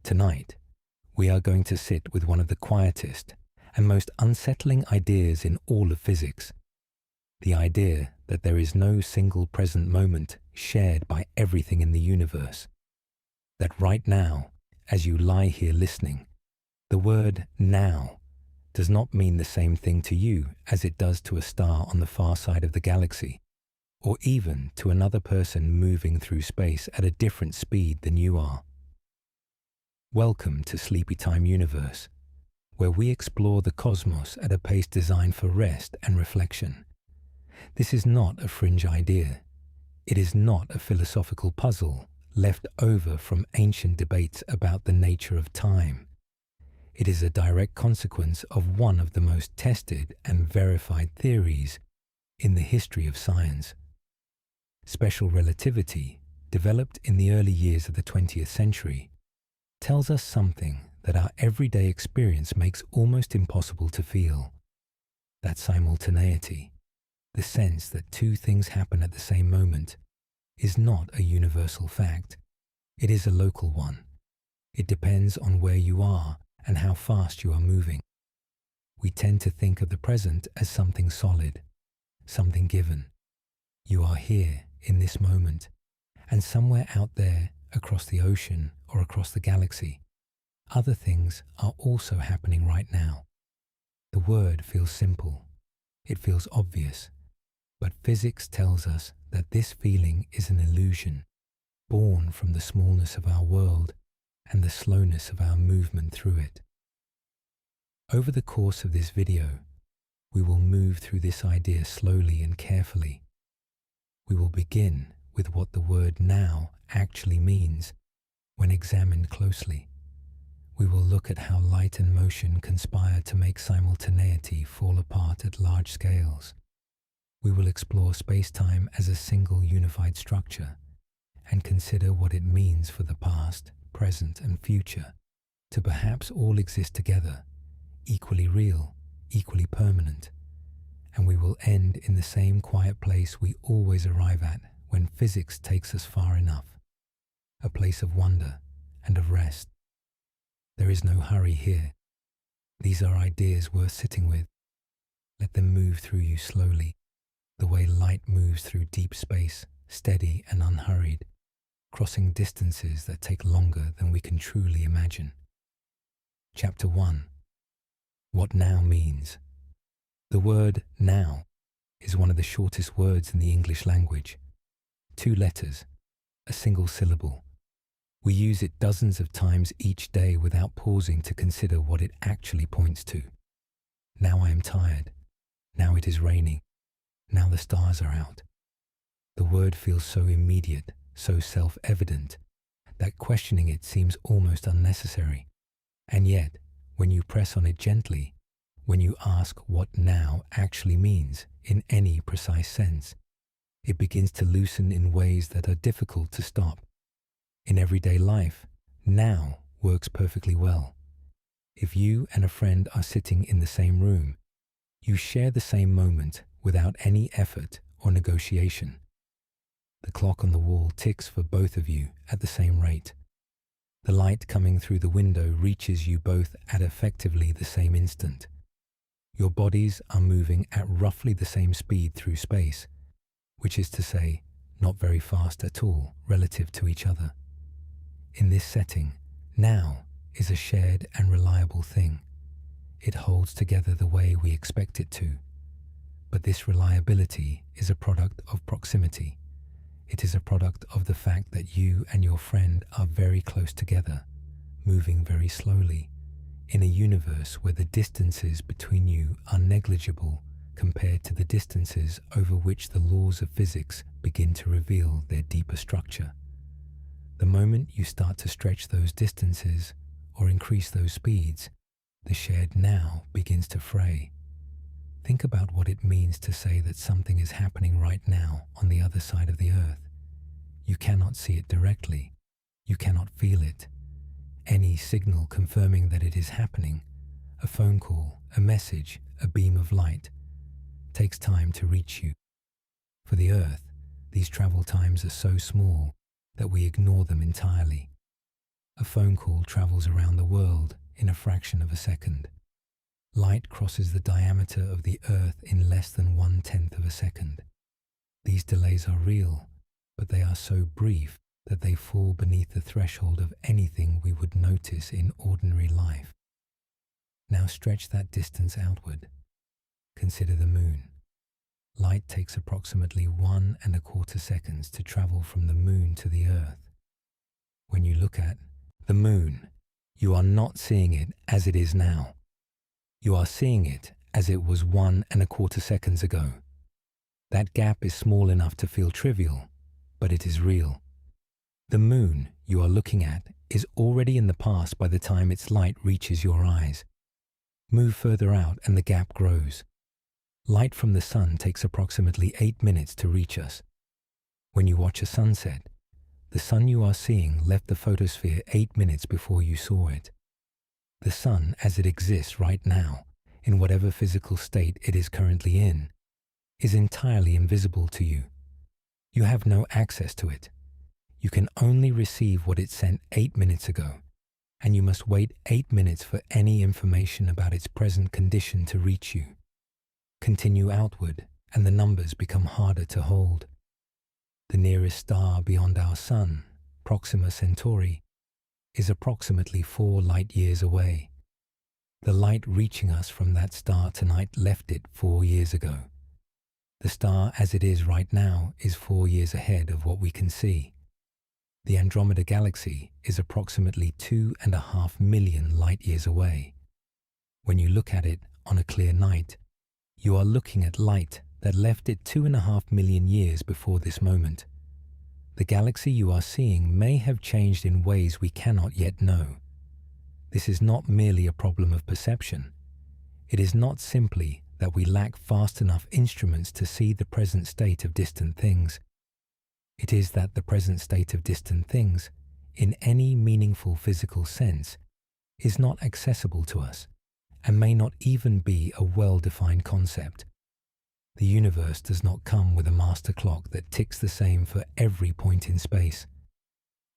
Tonight, we are going to sit with one of the quietest and most unsettling ideas in all of physics. The idea that there is no single present moment shared by everything in the universe. That right now, as you lie here listening, the word now does not mean the same thing to you as it does to a star on the far side of the galaxy, or even to another person moving through space at a different speed than you are. Welcome to Sleepy Time Universe, where we explore the cosmos at a pace designed for rest and reflection. This is not a fringe idea. It is not a philosophical puzzle left over from ancient debates about the nature of time. It is a direct consequence of one of the most tested and verified theories in the history of science. Special relativity, developed in the early years of the 20th century, tells us something that our everyday experience makes almost impossible to feel. That simultaneity, the sense that two things happen at the same moment, is not a universal fact. It is a local one. It depends on where you are and how fast you are moving. We tend to think of the present as something solid, something given. You are here in this moment, and somewhere out there across the ocean or across the galaxy, other things are also happening right now. The word feels simple. It feels obvious. But physics tells us that this feeling is an illusion, born from the smallness of our world and the slowness of our movement through it. Over the course of this video, we will move through this idea slowly and carefully. We will begin with what the word now actually means when examined closely. We will look at how light and motion conspire to make simultaneity fall apart at large scales. We will explore space-time as a single unified structure and consider what it means for the past, present, and future to perhaps all exist together, equally real, equally permanent. And we will end in the same quiet place we always arrive at when physics takes us far enough, a place of wonder and of rest. There is no hurry here. These are ideas worth sitting with. Let them move through you slowly, the way light moves through deep space, steady and unhurried, crossing distances that take longer than we can truly imagine. Chapter 1. What now means. The word now is one of the shortest words in the English language. 2 letters, a single syllable. We use it dozens of times each day without pausing to consider what it actually points to. Now I am tired. Now it is raining. Now the stars are out. The word feels so immediate, so self-evident, that questioning it seems almost unnecessary. And yet, when you press on it gently, when you ask what now actually means in any precise sense, it begins to loosen in ways that are difficult to stop. In everyday life, now works perfectly well. If you and a friend are sitting in the same room, you share the same moment without any effort or negotiation. The clock on the wall ticks for both of you at the same rate. The light coming through the window reaches you both at effectively the same instant. Your bodies are moving at roughly the same speed through space, which is to say, not very fast at all relative to each other. In this setting, now is a shared and reliable thing. It holds together the way we expect it to. But this reliability is a product of proximity. It is a product of the fact that you and your friend are very close together, moving very slowly, in a universe where the distances between you are negligible compared to the distances over which the laws of physics begin to reveal their deeper structure. The moment you start to stretch those distances or increase those speeds, the shared now begins to fray. Think about what it means to say that something is happening right now on the other side of the Earth. You cannot see it directly. You cannot feel it. Any signal confirming that it is happening, a phone call, a message, a beam of light, takes time to reach you. For the Earth, these travel times are so small that we ignore them entirely. A phone call travels around the world in a fraction of a second. Light crosses the diameter of the Earth in less than 1/10 of a second. These delays are real, but they are so brief that they fall beneath the threshold of anything we would notice in ordinary life. Now stretch that distance outward. Consider the moon. Light takes approximately 1¼ seconds to travel from the moon to the Earth. When you look at the moon, you are not seeing it as it is now. You are seeing it as it was 1¼ seconds ago. That gap is small enough to feel trivial, but it is real. The moon you are looking at is already in the past by the time its light reaches your eyes. Move further out and the gap grows. Light from the sun takes approximately 8 minutes to reach us. When you watch a sunset, the sun you are seeing left the photosphere 8 minutes before you saw it. The sun as it exists right now, in whatever physical state it is currently in, is entirely invisible to you. You have no access to it. You can only receive what it sent 8 minutes ago, and you must wait 8 minutes for any information about its present condition to reach you. Continue outward, and the numbers become harder to hold. The nearest star beyond our Sun, Proxima Centauri, is approximately 4 light years away. The light reaching us from that star tonight left it 4 years ago. The star as it is right now is 4 years ahead of what we can see. The Andromeda Galaxy is approximately 2.5 million light years away. When you look at it on a clear night, you are looking at light that left it 2.5 million years before this moment. The galaxy you are seeing may have changed in ways we cannot yet know. This is not merely a problem of perception. It is not simply that we lack fast enough instruments to see the present state of distant things. It is that the present state of distant things, in any meaningful physical sense, is not accessible to us, and may not even be a well-defined concept. The universe does not come with a master clock that ticks the same for every point in space.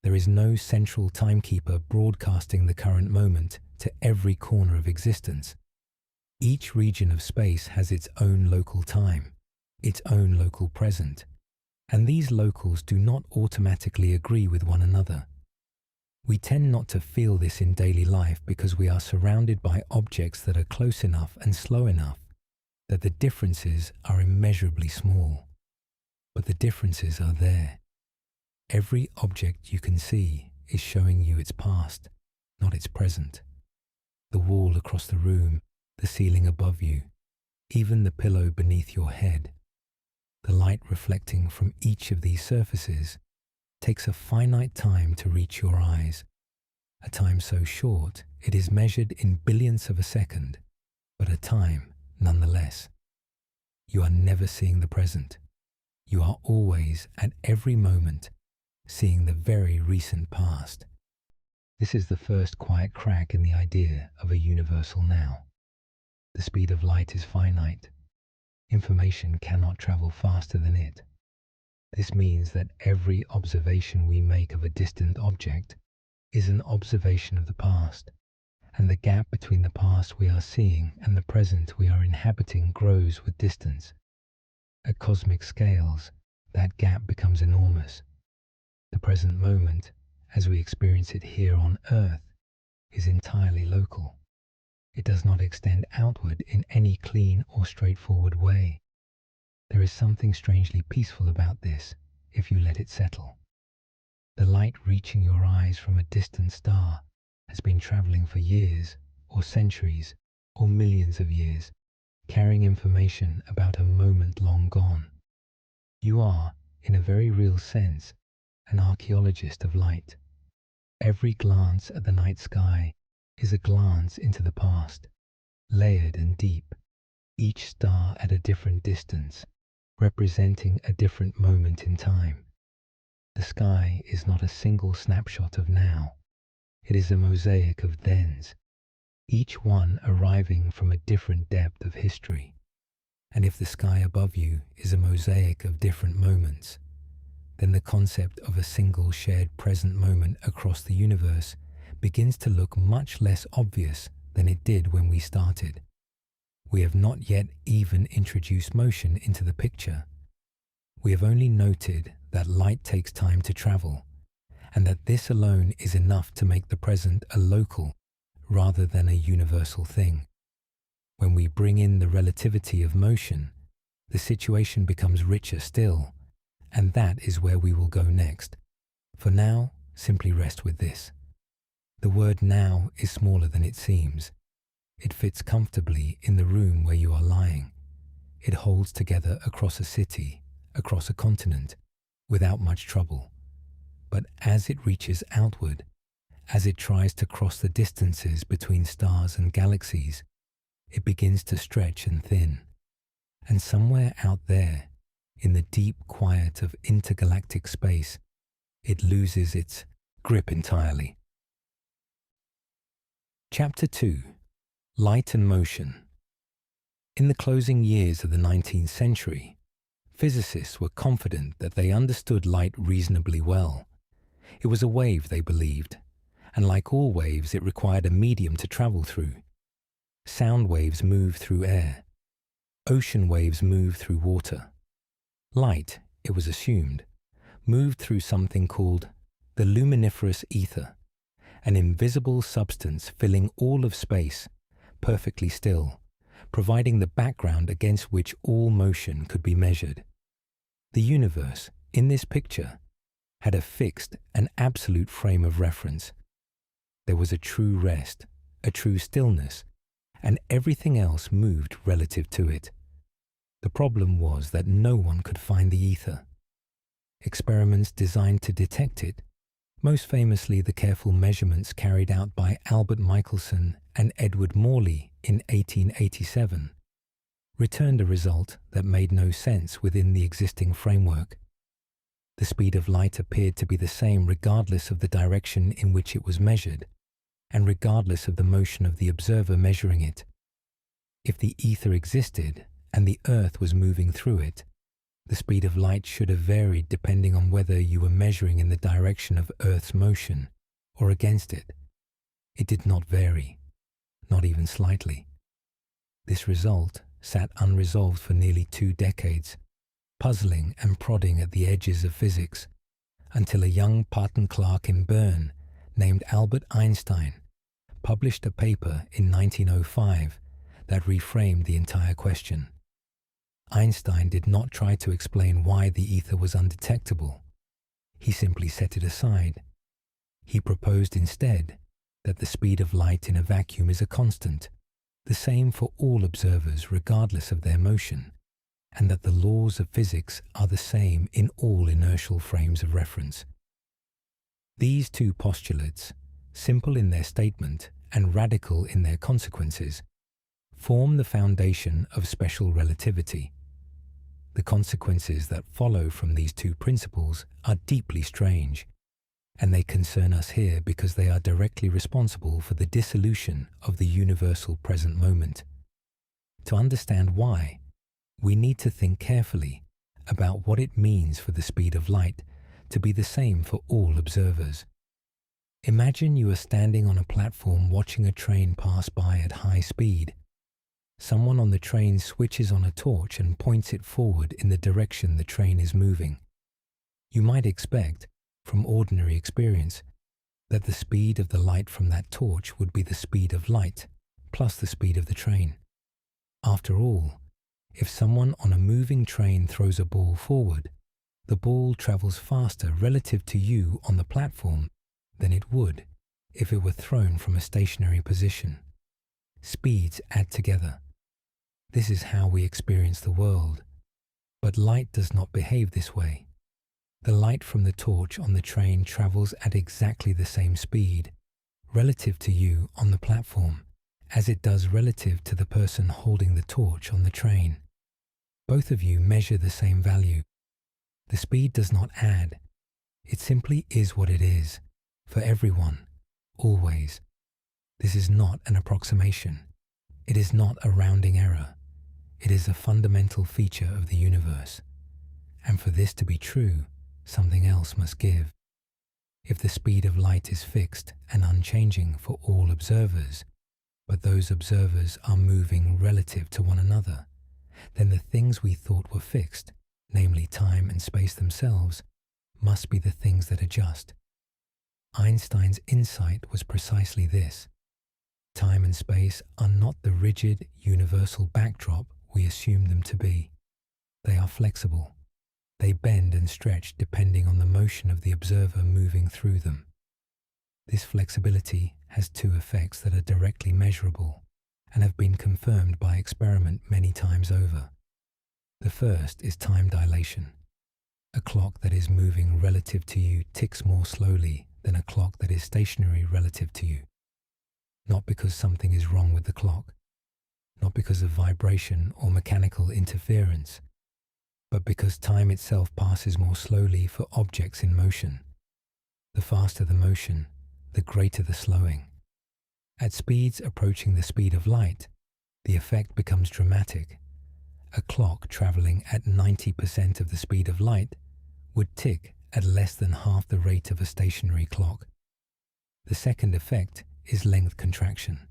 There is no central timekeeper broadcasting the current moment to every corner of existence. Each region of space has its own local time, its own local present, and these locals do not automatically agree with one another. We tend not to feel this in daily life because we are surrounded by objects that are close enough and slow enough that the differences are immeasurably small. But the differences are there. Every object you can see is showing you its past, not its present. The wall across the room, the ceiling above you, even the pillow beneath your head. The light reflecting from each of these surfaces takes a finite time to reach your eyes, a time so short it is measured in billionths of a second, but a time nonetheless. You are never seeing the present. You are always, at every moment, seeing the very recent past. This is the first quiet crack in the idea of a universal now. The speed of light is finite. Information cannot travel faster than it. This means that every observation we make of a distant object is an observation of the past, and the gap between the past we are seeing and the present we are inhabiting grows with distance. At cosmic scales, that gap becomes enormous. The present moment, as we experience it here on Earth, is entirely local. It does not extend outward in any clean or straightforward way. There is something strangely peaceful about this, if you let it settle. The light reaching your eyes from a distant star has been traveling for years, or centuries, or millions of years, carrying information about a moment long gone. You are, in a very real sense, an archaeologist of light. Every glance at the night sky is a glance into the past, layered and deep, each star at a different distance, representing a different moment in time. The sky is not a single snapshot of now. It is a mosaic of thens, each one arriving from a different depth of history. And if the sky above you is a mosaic of different moments, then the concept of a single shared present moment across the universe begins to look much less obvious than it did when we started. We have not yet even introduced motion into the picture. We have only noted that light takes time to travel, and that this alone is enough to make the present a local rather than a universal thing. When we bring in the relativity of motion, the situation becomes richer still, and that is where we will go next. For now, simply rest with this. The word now is smaller than it seems. It fits comfortably in the room where you are lying. It holds together across a city, across a continent, without much trouble. But as it reaches outward, as it tries to cross the distances between stars and galaxies, it begins to stretch and thin. And somewhere out there, in the deep quiet of intergalactic space, it loses its grip entirely. Chapter 2. Light and Motion. In the closing years of the 19th century, physicists were confident that they understood light reasonably well. It was a wave, they believed, and like all waves, it required a medium to travel through. Sound waves move through air. Ocean waves move through water. Light, it was assumed, moved through something called the luminiferous ether, an invisible substance filling all of space, perfectly still, providing the background against which all motion could be measured. The universe, in this picture, had a fixed and absolute frame of reference. There was a true rest, a true stillness, and everything else moved relative to it. The problem was that no one could find the ether. Experiments designed to detect it, most famously the careful measurements carried out by Albert Michelson and Edward Morley in 1887, returned a result that made no sense within the existing framework. The speed of light appeared to be the same regardless of the direction in which it was measured, and regardless of the motion of the observer measuring it. If the ether existed and the Earth was moving through it, the speed of light should have varied depending on whether you were measuring in the direction of Earth's motion or against it. It did not vary, not even slightly. This result sat unresolved for nearly 2 decades, puzzling and prodding at the edges of physics, until a young patent clerk in Bern named Albert Einstein published a paper in 1905 that reframed the entire question. Einstein did not try to explain why the ether was undetectable. He simply set it aside. He proposed instead that the speed of light in a vacuum is a constant, the same for all observers regardless of their motion, and that the laws of physics are the same in all inertial frames of reference. These two postulates, simple in their statement and radical in their consequences, form the foundation of special relativity. The consequences that follow from these two principles are deeply strange, and they concern us here because they are directly responsible for the dissolution of the universal present moment. To understand why, we need to think carefully about what it means for the speed of light to be the same for all observers. Imagine you are standing on a platform watching a train pass by at high speed. Someone on the train switches on a torch and points it forward in the direction the train is moving. You might expect, from ordinary experience, that the speed of the light from that torch would be the speed of light, plus the speed of the train. After all, if someone on a moving train throws a ball forward, the ball travels faster relative to you on the platform than it would if it were thrown from a stationary position. Speeds add together. This is how we experience the world. But light does not behave this way. The light from the torch on the train travels at exactly the same speed, relative to you on the platform, as it does relative to the person holding the torch on the train. Both of you measure the same value. The speed does not add. It simply is what it is, for everyone, always. This is not an approximation. It is not a rounding error. It is a fundamental feature of the universe. And for this to be true, something else must give. If the speed of light is fixed and unchanging for all observers, but those observers are moving relative to one another, then the things we thought were fixed, namely time and space themselves, must be the things that adjust. Einstein's insight was precisely this. Time and space are not the rigid, universal backdrop we assume them to be. They are flexible. They bend and stretch depending on the motion of the observer moving through them. This flexibility has two effects that are directly measurable and have been confirmed by experiment many times over. The first is time dilation. A clock that is moving relative to you ticks more slowly than a clock that is stationary relative to you. Not because something is wrong with the clock, not because of vibration or mechanical interference, but because time itself passes more slowly for objects in motion. The faster the motion, the greater the slowing. At speeds approaching the speed of light, the effect becomes dramatic. A clock traveling at 90% of the speed of light would tick at less than half the rate of a stationary clock. The second effect is length contraction.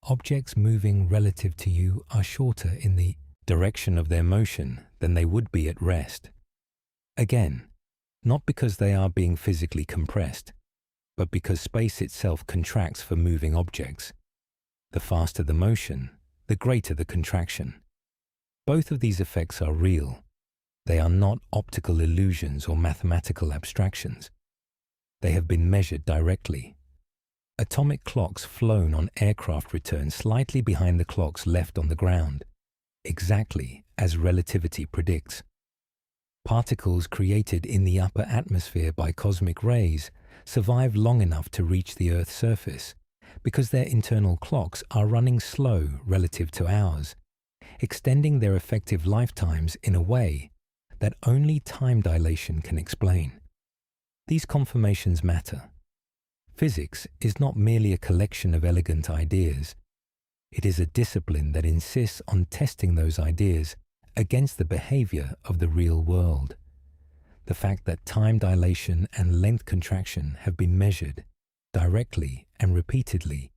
Objects moving relative to you are shorter in the direction of their motion than they would be at rest. Again, not because they are being physically compressed, but because space itself contracts for moving objects. The faster the motion, the greater the contraction. Both of these effects are real. They are not optical illusions or mathematical abstractions. They have been measured directly. Atomic clocks flown on aircraft return slightly behind the clocks left on the ground, exactly as relativity predicts. Particles created in the upper atmosphere by cosmic rays survive long enough to reach the Earth's surface because their internal clocks are running slow relative to ours, extending their effective lifetimes in a way that only time dilation can explain. These confirmations matter. Physics is not merely a collection of elegant ideas. It is a discipline that insists on testing those ideas against the behavior of the real world. The fact that time dilation and length contraction have been measured directly and repeatedly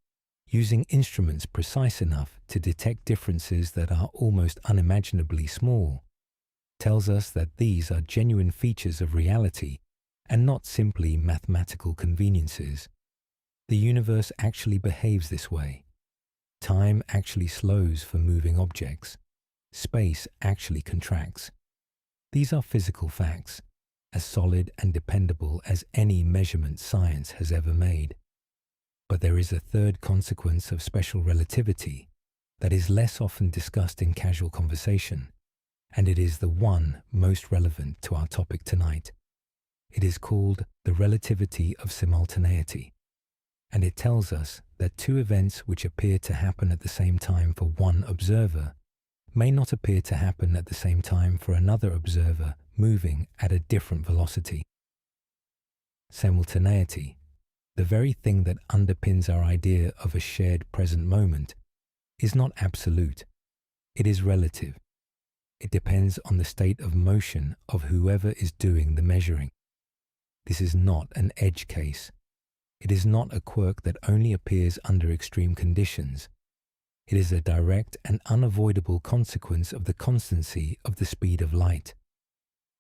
using instruments precise enough to detect differences that are almost unimaginably small tells us that these are genuine features of reality and not simply mathematical conveniences. The universe actually behaves this way. Time actually slows for moving objects. Space actually contracts. These are physical facts, as solid and dependable as any measurement science has ever made. But there is a third consequence of special relativity that is less often discussed in casual conversation, and it is the one most relevant to our topic tonight. It is called the relativity of simultaneity, and it tells us that two events which appear to happen at the same time for one observer may not appear to happen at the same time for another observer moving at a different velocity. Simultaneity, the very thing that underpins our idea of a shared present moment, is not absolute. It is relative. It depends on the state of motion of whoever is doing the measuring. This is not an edge case. It is not a quirk that only appears under extreme conditions. It is a direct and unavoidable consequence of the constancy of the speed of light.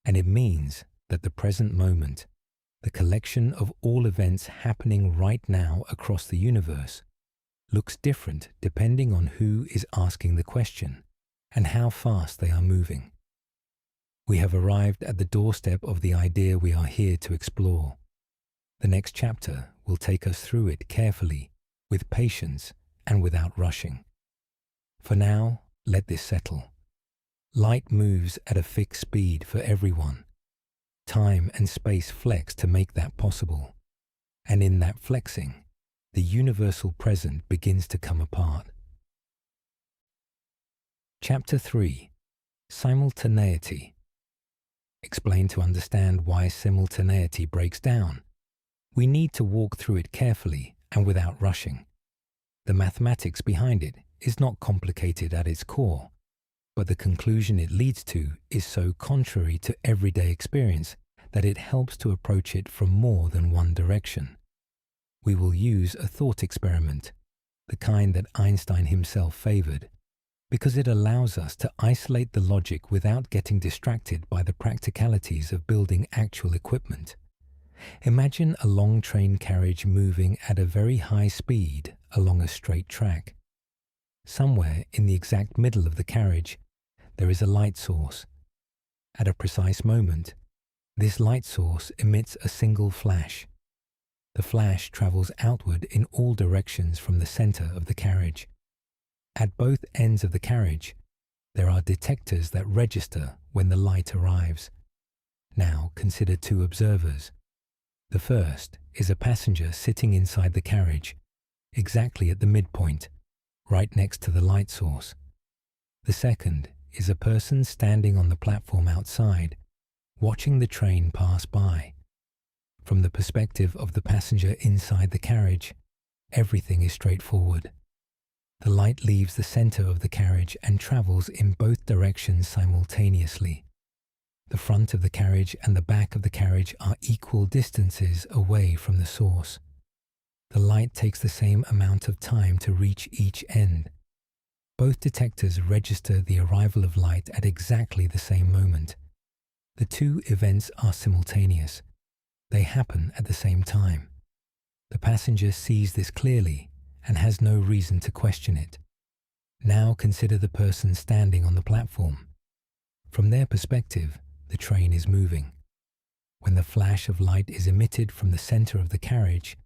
And it means that the present moment, the collection of all events happening right now across the universe, looks different depending on who is asking the question and how fast they are moving. We have arrived at the doorstep of the idea we are here to explore. The next chapter will take us through it carefully, with patience and without rushing. For now, let this settle. Light moves at a fixed speed for everyone. Time and space flex to make that possible. And in that flexing, the universal present begins to come apart. Chapter 3. Simultaneity. Explain to understand why simultaneity breaks down. We need to walk through it carefully and without rushing. The mathematics behind it is not complicated at its core, but the conclusion it leads to is so contrary to everyday experience that it helps to approach it from more than one direction. We will use a thought experiment, the kind that Einstein himself favored, because it allows us to isolate the logic without getting distracted by the practicalities of building actual equipment. Imagine a long train carriage moving at a very high speed along a straight track. Somewhere in the exact middle of the carriage, there is a light source. At a precise moment, this light source emits a single flash. The flash travels outward in all directions from the center of the carriage. At both ends of the carriage, there are detectors that register when the light arrives. Now consider two observers. The first is a passenger sitting inside the carriage, exactly at the midpoint, right next to the light source. The second is a person standing on the platform outside, watching the train pass by. From the perspective of the passenger inside the carriage, everything is straightforward. The light leaves the center of the carriage and travels in both directions simultaneously. The front of the carriage and the back of the carriage are equal distances away from the source. The light takes the same amount of time to reach each end. Both detectors register the arrival of light at exactly the same moment. The two events are simultaneous. They happen at the same time. The passenger sees this clearly and has no reason to question it. Now consider the person standing on the platform. From their perspective, the train is moving. When the flash of light is emitted from the center of the carriage,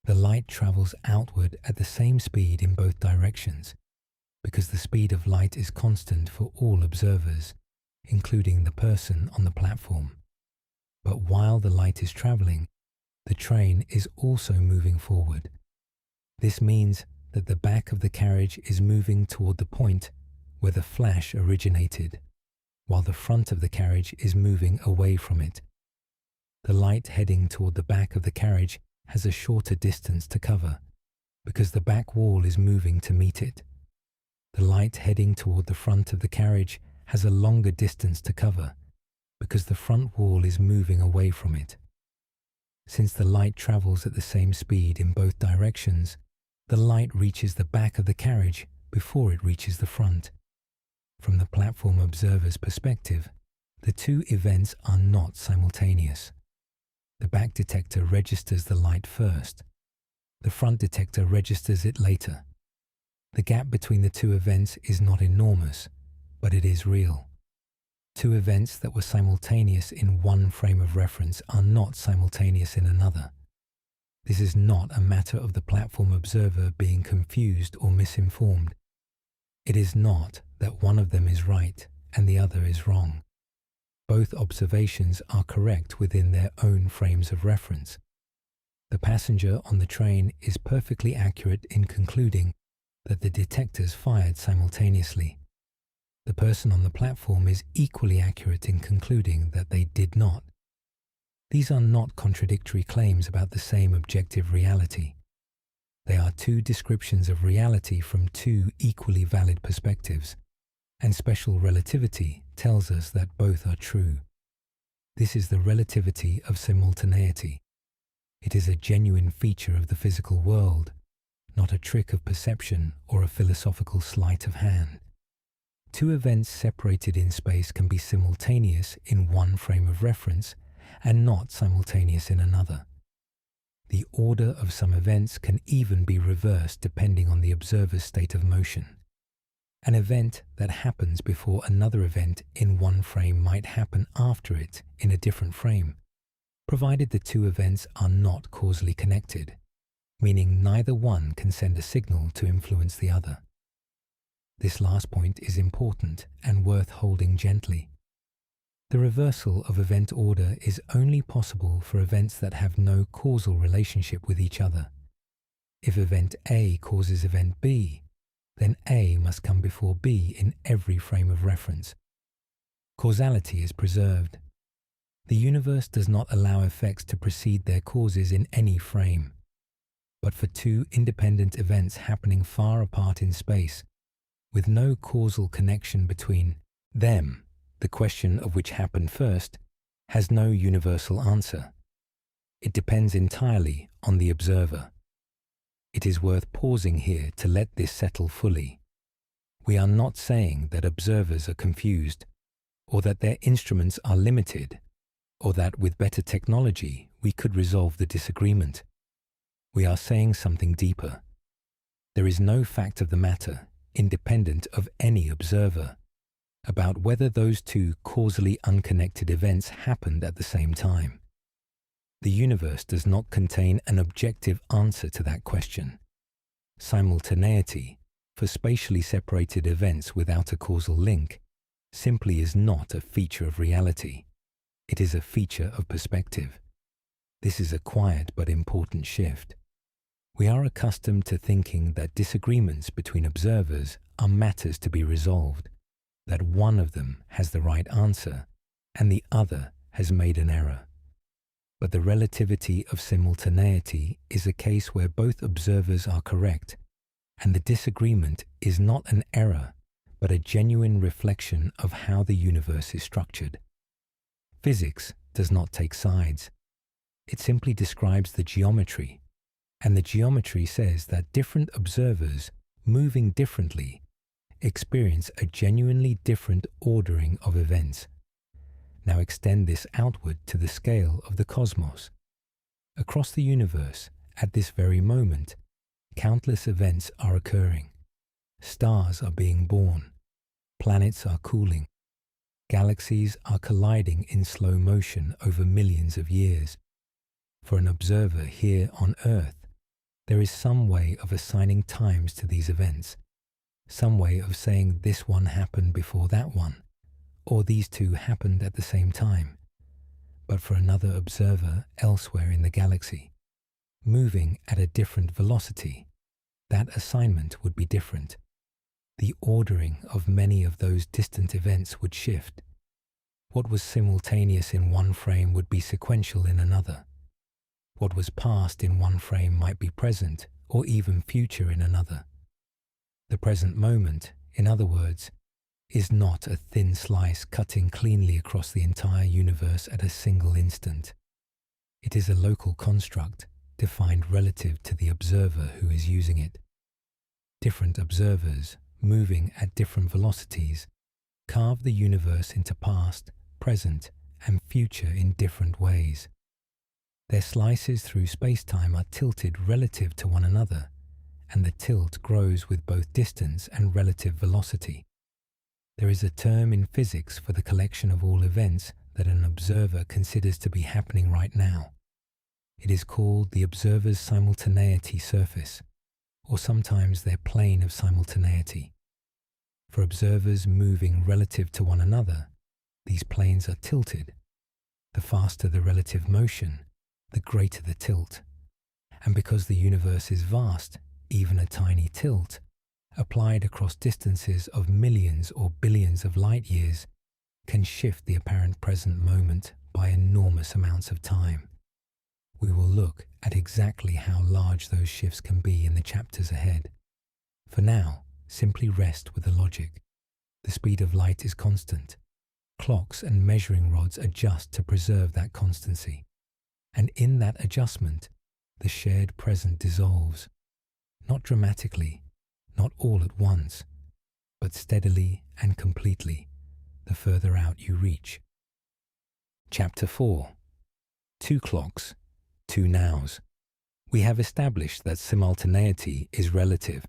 the light travels outward at the same speed in both directions, because the speed of light is constant for all observers, including the person on the platform. But while the light is traveling, the train is also moving forward. This means that the back of the carriage is moving toward the point where the flash originated, while the front of the carriage is moving away from it. The light heading toward the back of the carriage has a shorter distance to cover, because the back wall is moving to meet it. The light heading toward the front of the carriage has a longer distance to cover, because the front wall is moving away from it. Since the light travels at the same speed in both directions, the light reaches the back of the carriage before it reaches the front. From the platform observer's perspective, the two events are not simultaneous. The back detector registers the light first. The front detector registers it later. The gap between the two events is not enormous, but it is real. Two events that were simultaneous in one frame of reference are not simultaneous in another. This is not a matter of the platform observer being confused or misinformed. It is not that one of them is right and the other is wrong. Both observations are correct within their own frames of reference. The passenger on the train is perfectly accurate in concluding that the detectors fired simultaneously. The person on the platform is equally accurate in concluding that they did not. These are not contradictory claims about the same objective reality. They are two descriptions of reality from two equally valid perspectives, and special relativity tells us that both are true. This is the relativity of simultaneity. It is a genuine feature of the physical world, not a trick of perception or a philosophical sleight of hand. Two events separated in space can be simultaneous in one frame of reference and not simultaneous in another. The order of some events can even be reversed depending on the observer's state of motion. An event that happens before another event in one frame might happen after it in a different frame, provided the two events are not causally connected, meaning neither one can send a signal to influence the other. This last point is important and worth holding gently. The reversal of event order is only possible for events that have no causal relationship with each other. If event A causes event B, then A must come before B in every frame of reference. Causality is preserved. The universe does not allow effects to precede their causes in any frame. But for two independent events happening far apart in space, with no causal connection between them, the question of which happened first has no universal answer. It depends entirely on the observer. It is worth pausing here to let this settle fully. We are not saying that observers are confused, or that their instruments are limited, or that with better technology we could resolve the disagreement. We are saying something deeper. There is no fact of the matter, independent of any observer, about whether those two causally unconnected events happened at the same time. The universe does not contain an objective answer to that question. Simultaneity, for spatially separated events without a causal link, simply is not a feature of reality. It is a feature of perspective. This is a quiet but important shift. We are accustomed to thinking that disagreements between observers are matters to be resolved, that one of them has the right answer and the other has made an error. But the relativity of simultaneity is a case where both observers are correct, and the disagreement is not an error, but a genuine reflection of how the universe is structured. Physics does not take sides. It simply describes the geometry, and the geometry says that different observers, moving differently, experience a genuinely different ordering of events. Now extend this outward to the scale of the cosmos. Across the universe, at this very moment, countless events are occurring. Stars are being born. Planets are cooling. Galaxies are colliding in slow motion over millions of years. For an observer here on Earth, there is some way of assigning times to these events, some way of saying this one happened before that one, or these two happened at the same time. But for another observer elsewhere in the galaxy, moving at a different velocity, that assignment would be different. The ordering of many of those distant events would shift. What was simultaneous in one frame would be sequential in another. What was past in one frame might be present or even future in another. The present moment, in other words, is not a thin slice cutting cleanly across the entire universe at a single instant. It is a local construct defined relative to the observer who is using it. Different observers, moving at different velocities, carve the universe into past, present, and future in different ways. Their slices through spacetime are tilted relative to one another, and the tilt grows with both distance and relative velocity. There is a term in physics for the collection of all events that an observer considers to be happening right now. It is called the observer's simultaneity surface, or sometimes their plane of simultaneity. For observers moving relative to one another, these planes are tilted. The faster the relative motion, the greater the tilt. And because the universe is vast, even a tiny tilt, applied across distances of millions or billions of light years, can shift the apparent present moment by enormous amounts of time. We will look at exactly how large those shifts can be in the chapters ahead. For now, simply rest with the logic. The speed of light is constant. Clocks and measuring rods adjust to preserve that constancy. And in that adjustment, the shared present dissolves. Not dramatically, not all at once, but steadily and completely, the further out you reach. Chapter 4. 2 clocks, 2 nows. We have established that simultaneity is relative,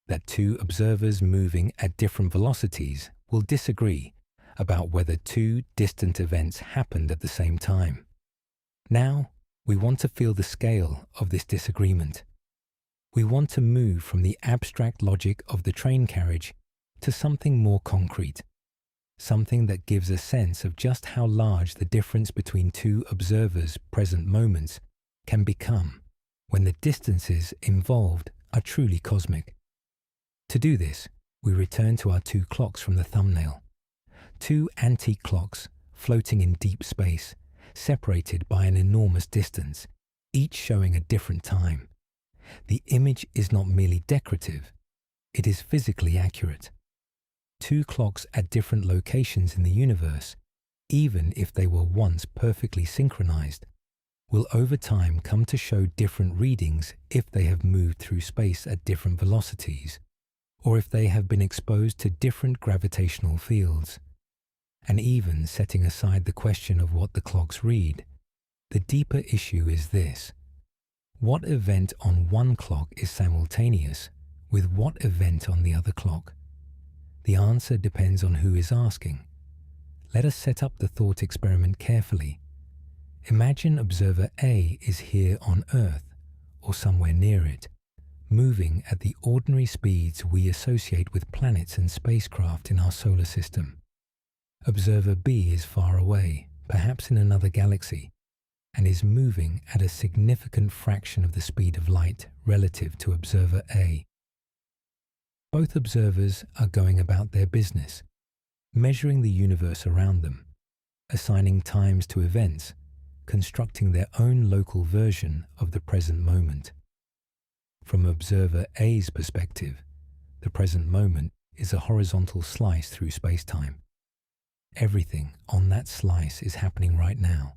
that two observers moving at different velocities will disagree about whether two distant events happened at the same time. Now, we want to feel the scale of this disagreement. We want to move from the abstract logic of the train carriage to something more concrete, something that gives a sense of just how large the difference between two observers' present moments can become when the distances involved are truly cosmic. To do this, we return to our 2 clocks from the thumbnail. 2 antique clocks floating in deep space, separated by an enormous distance, each showing a different time. The image is not merely decorative, it is physically accurate. 2 clocks at different locations in the universe even if they were once perfectly synchronized, will over time come to show different readings if they have moved through space at different velocities, or if they have been exposed to different gravitational fields. And even setting aside the question of what the clocks read, the deeper issue is this: what event on one clock is simultaneous with what event on the other clock? The answer depends on who is asking. Let us set up the thought experiment carefully. Imagine observer A is here on Earth, or somewhere near it, moving at the ordinary speeds we associate with planets and spacecraft in our solar system. Observer B is far away, perhaps in another galaxy, and is moving at a significant fraction of the speed of light relative to observer A. Both observers are going about their business, measuring the universe around them, assigning times to events, constructing their own local version of the present moment. From observer A's perspective, the present moment is a horizontal slice through space-time. Everything on that slice is happening right now.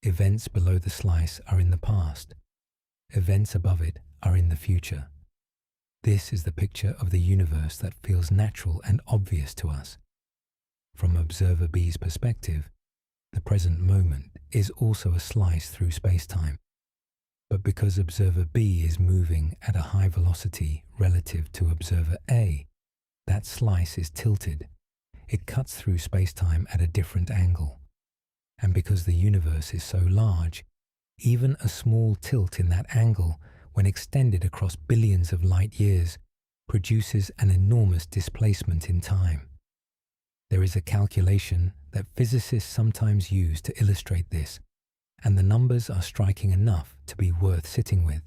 Events below the slice are in the past. Events above it are in the future. This is the picture of the universe that feels natural and obvious to us. From observer B's perspective, the present moment is also a slice through space-time. But because observer B is moving at a high velocity relative to observer A, that slice is tilted. It cuts through space-time at a different angle. And because the universe is so large, even a small tilt in that angle, when extended across billions of light years, produces an enormous displacement in time. There is a calculation that physicists sometimes use to illustrate this, and the numbers are striking enough to be worth sitting with.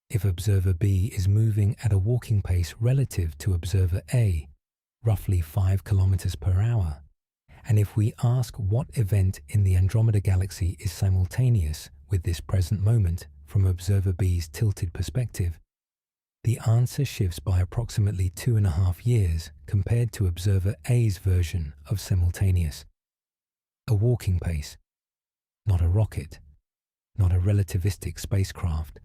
If observer B is moving at a walking pace relative to observer A, roughly 5 kilometers per hour, and if we ask what event in the Andromeda Galaxy is simultaneous with this present moment from observer B's tilted perspective, the answer shifts by approximately 2.5 years compared to observer A's version of simultaneous. A walking pace, not a rocket, not a relativistic spacecraft.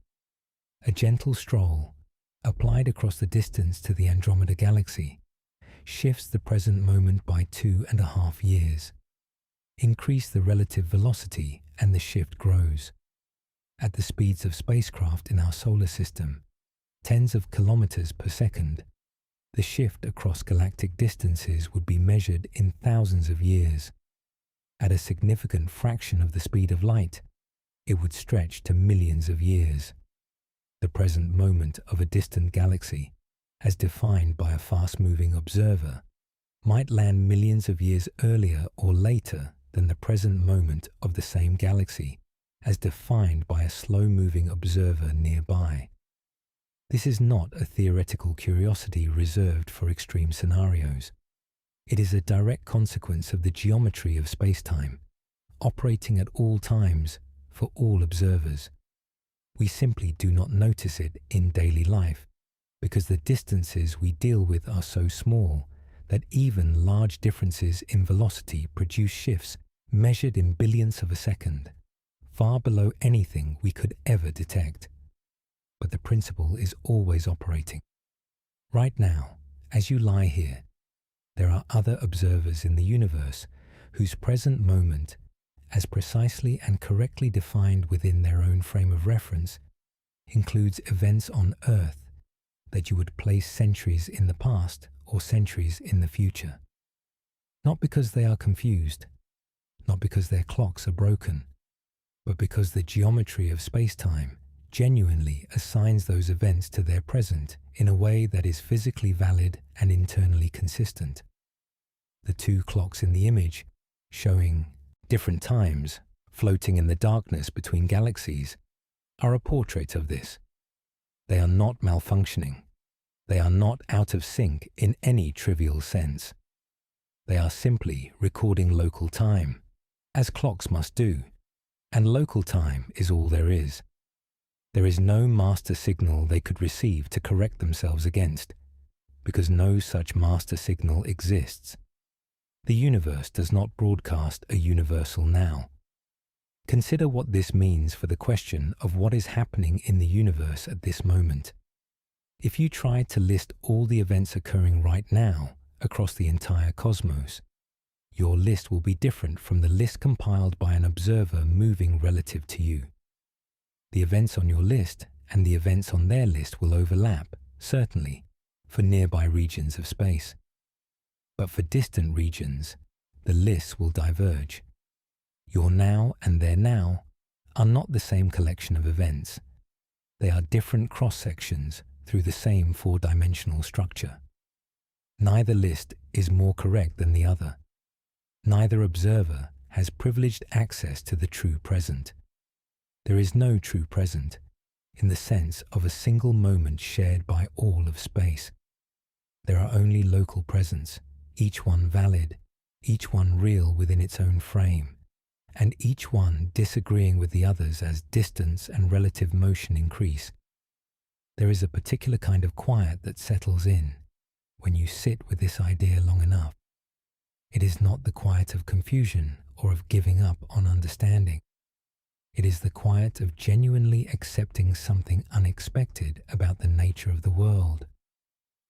A gentle stroll, applied across the distance to the Andromeda Galaxy, shifts the present moment by 2.5 years. Increase the relative velocity and the shift grows. At the speeds of spacecraft in our solar system, tens of kilometers per second, the shift across galactic distances would be measured in thousands of years. At a significant fraction of the speed of light, it would stretch to millions of years. The present moment of a distant galaxy, as defined by a fast-moving observer, might land millions of years earlier or later than the present moment of the same galaxy, as defined by a slow-moving observer nearby. This is not a theoretical curiosity reserved for extreme scenarios. It is a direct consequence of the geometry of space-time, operating at all times for all observers. We simply do not notice it in daily life because the distances we deal with are so small that even large differences in velocity produce shifts measured in billionths of a second, far below anything we could ever detect. But the principle is always operating. Right now, as you lie here, there are other observers in the universe whose present moment, as precisely and correctly defined within their own frame of reference, includes events on Earth that you would place centuries in the past or centuries in the future. Not because they are confused, not because their clocks are broken, but because the geometry of space-time genuinely assigns those events to their present in a way that is physically valid and internally consistent. The two clocks in the image, showing different times floating in the darkness between galaxies, are a portrait of this. They are not malfunctioning. They are not out of sync in any trivial sense. They are simply recording local time, as clocks must do, and local time is all there is. There is no master signal they could receive to correct themselves against, because no such master signal exists. The universe does not broadcast a universal now. Consider what this means for the question of what is happening in the universe at this moment. If you tried to list all the events occurring right now across the entire cosmos, your list will be different from the list compiled by an observer moving relative to you. The events on your list and the events on their list will overlap, certainly, for nearby regions of space. But for distant regions, the lists will diverge. Your now and their now are not the same collection of events. They are different cross-sections through the same four-dimensional structure. Neither list is more correct than the other. Neither observer has privileged access to the true present. There is no true present in the sense of a single moment shared by all of space. There are only local presents, each one valid, each one real within its own frame, and each one disagreeing with the others as distance and relative motion increase. There is a particular kind of quiet that settles in when you sit with this idea long enough. It is not the quiet of confusion or of giving up on understanding. It is the quiet of genuinely accepting something unexpected about the nature of the world.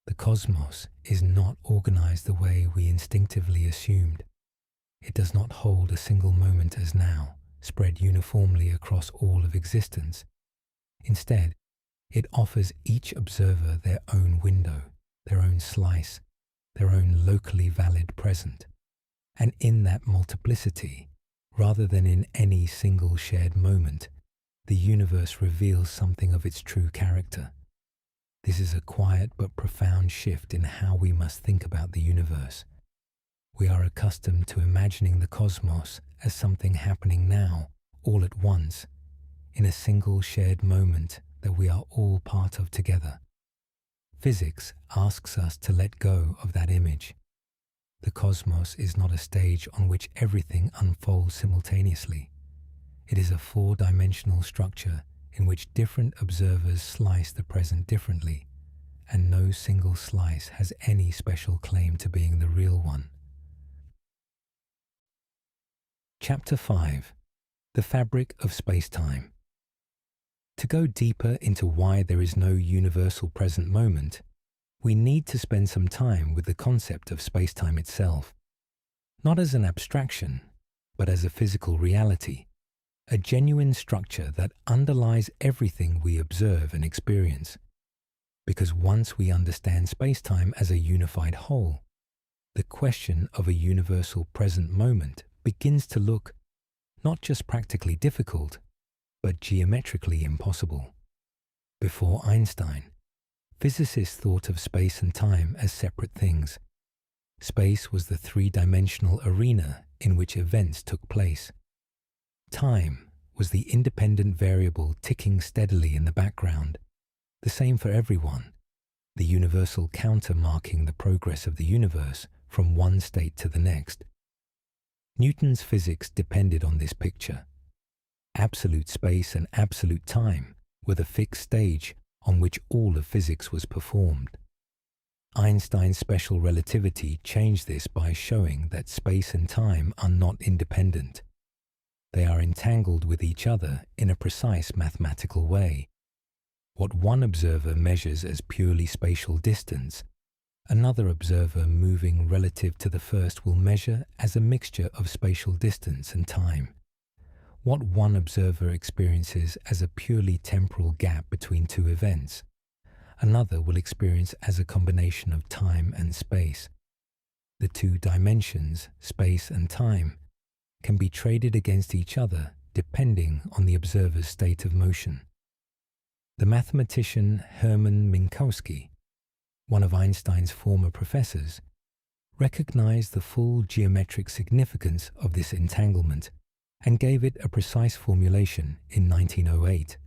The cosmos is not organized the way we instinctively assumed. It does not hold a single moment as now, spread uniformly across all of existence. Instead, it offers each observer their own window, their own slice, their own locally valid present. And in that multiplicity, rather than in any single shared moment, the universe reveals something of its true character. This is a quiet but profound shift in how we must think about the universe. We are accustomed to imagining the cosmos as something happening now, all at once, in a single shared moment that we are all part of together. Physics asks us to let go of that image. The cosmos is not a stage on which everything unfolds simultaneously. It is a four-dimensional structure in which different observers slice the present differently, and no single slice has any special claim to being the real one. Chapter 5. The Fabric of Spacetime. To go deeper into why there is no universal present moment, we need to spend some time with the concept of spacetime itself, not as an abstraction, but as a physical reality, a genuine structure that underlies everything we observe and experience. Because once we understand spacetime as a unified whole, the question of a universal present moment begins to look not just practically difficult, but geometrically impossible. Before Einstein, physicists thought of space and time as separate things. Space was the three-dimensional arena in which events took place. Time was the independent variable ticking steadily in the background, the same for everyone, the universal counter marking the progress of the universe from one state to the next. Newton's physics depended on this picture. Absolute space and absolute time were the fixed stage on which all of physics was performed. Einstein's special relativity changed this by showing that space and time are not independent. They are entangled with each other in a precise mathematical way. What one observer measures as purely spatial distance, another observer moving relative to the first will measure as a mixture of spatial distance and time. What one observer experiences as a purely temporal gap between two events, another will experience as a combination of time and space. The two dimensions, space and time, can be traded against each other depending on the observer's state of motion. The mathematician Hermann Minkowski, one of Einstein's former professors, recognized the full geometric significance of this entanglement and gave it a precise formulation in 1908.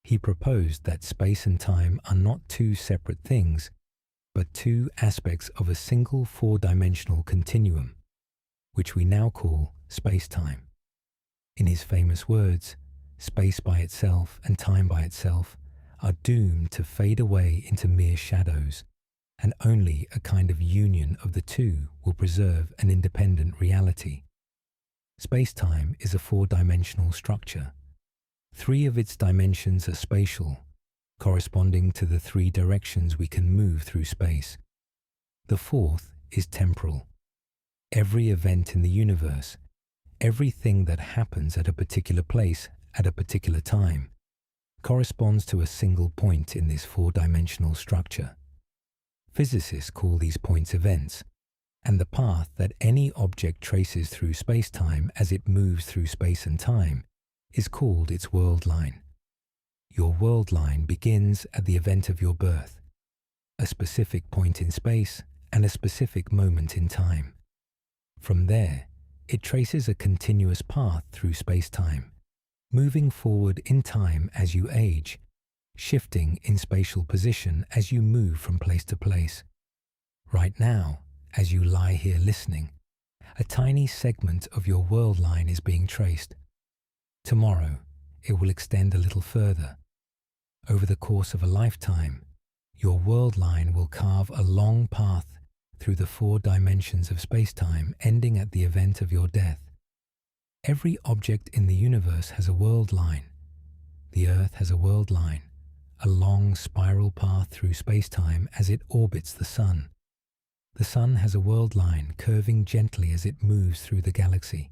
He proposed that space and time are not two separate things, but two aspects of a single four-dimensional continuum, which we now call space-time. In his famous words, space by itself and time by itself are doomed to fade away into mere shadows, and only a kind of union of the two will preserve an independent reality. Space-time is a four-dimensional structure. Three of its dimensions are spatial, corresponding to the three directions we can move through space. The fourth is temporal. Every event in the universe, everything that happens at a particular place at a particular time, corresponds to a single point in this four-dimensional structure. Physicists call these points events, and the path that any object traces through space-time as it moves through space and time is called its world line. Your world line begins at the event of your birth, a specific point in space and a specific moment in time. From there, it traces a continuous path through space-time, moving forward in time as you age, shifting in spatial position as you move from place to place. Right now, as you lie here listening, a tiny segment of your world line is being traced. Tomorrow, it will extend a little further. Over the course of a lifetime, your world line will carve a long path through the four dimensions of space-time, ending at the event of your death. Every object in the universe has a world line. The Earth has a world line, a long spiral path through space-time as it orbits the Sun. The Sun has a world line curving gently as it moves through the galaxy.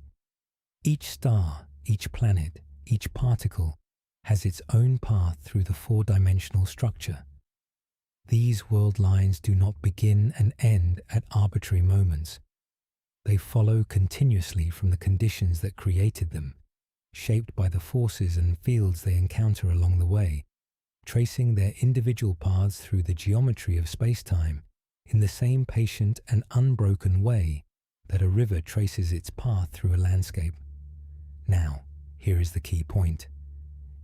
Each star, each planet, each particle has its own path through the four-dimensional structure. These world lines do not begin and end at arbitrary moments. They follow continuously from the conditions that created them, shaped by the forces and fields they encounter along the way, tracing their individual paths through the geometry of space-time in the same patient and unbroken way that a river traces its path through a landscape. Now, here is the key point.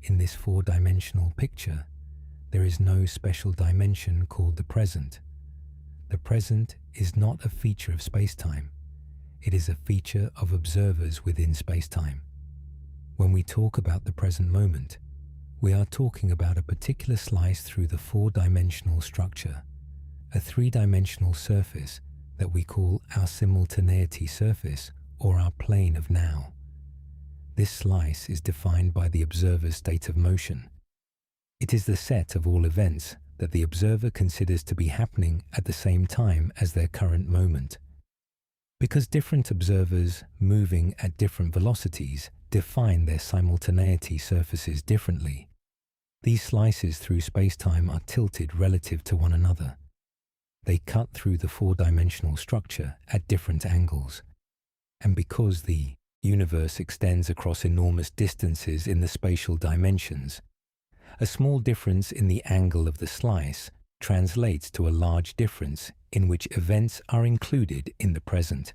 In this four-dimensional picture, there is no special dimension called the present. The present is not a feature of space-time. It is a feature of observers within space-time. When we talk about the present moment, we are talking about a particular slice through the four-dimensional structure, a three-dimensional surface that we call our simultaneity surface or our plane of now. This slice is defined by the observer's state of motion. It is the set of all events that the observer considers to be happening at the same time as their current moment. Because different observers moving at different velocities define their simultaneity surfaces differently, these slices through space-time are tilted relative to one another. They cut through the four-dimensional structure at different angles. And because the universe extends across enormous distances in the spatial dimensions, a small difference in the angle of the slice translates to a large difference in which events are included in the present.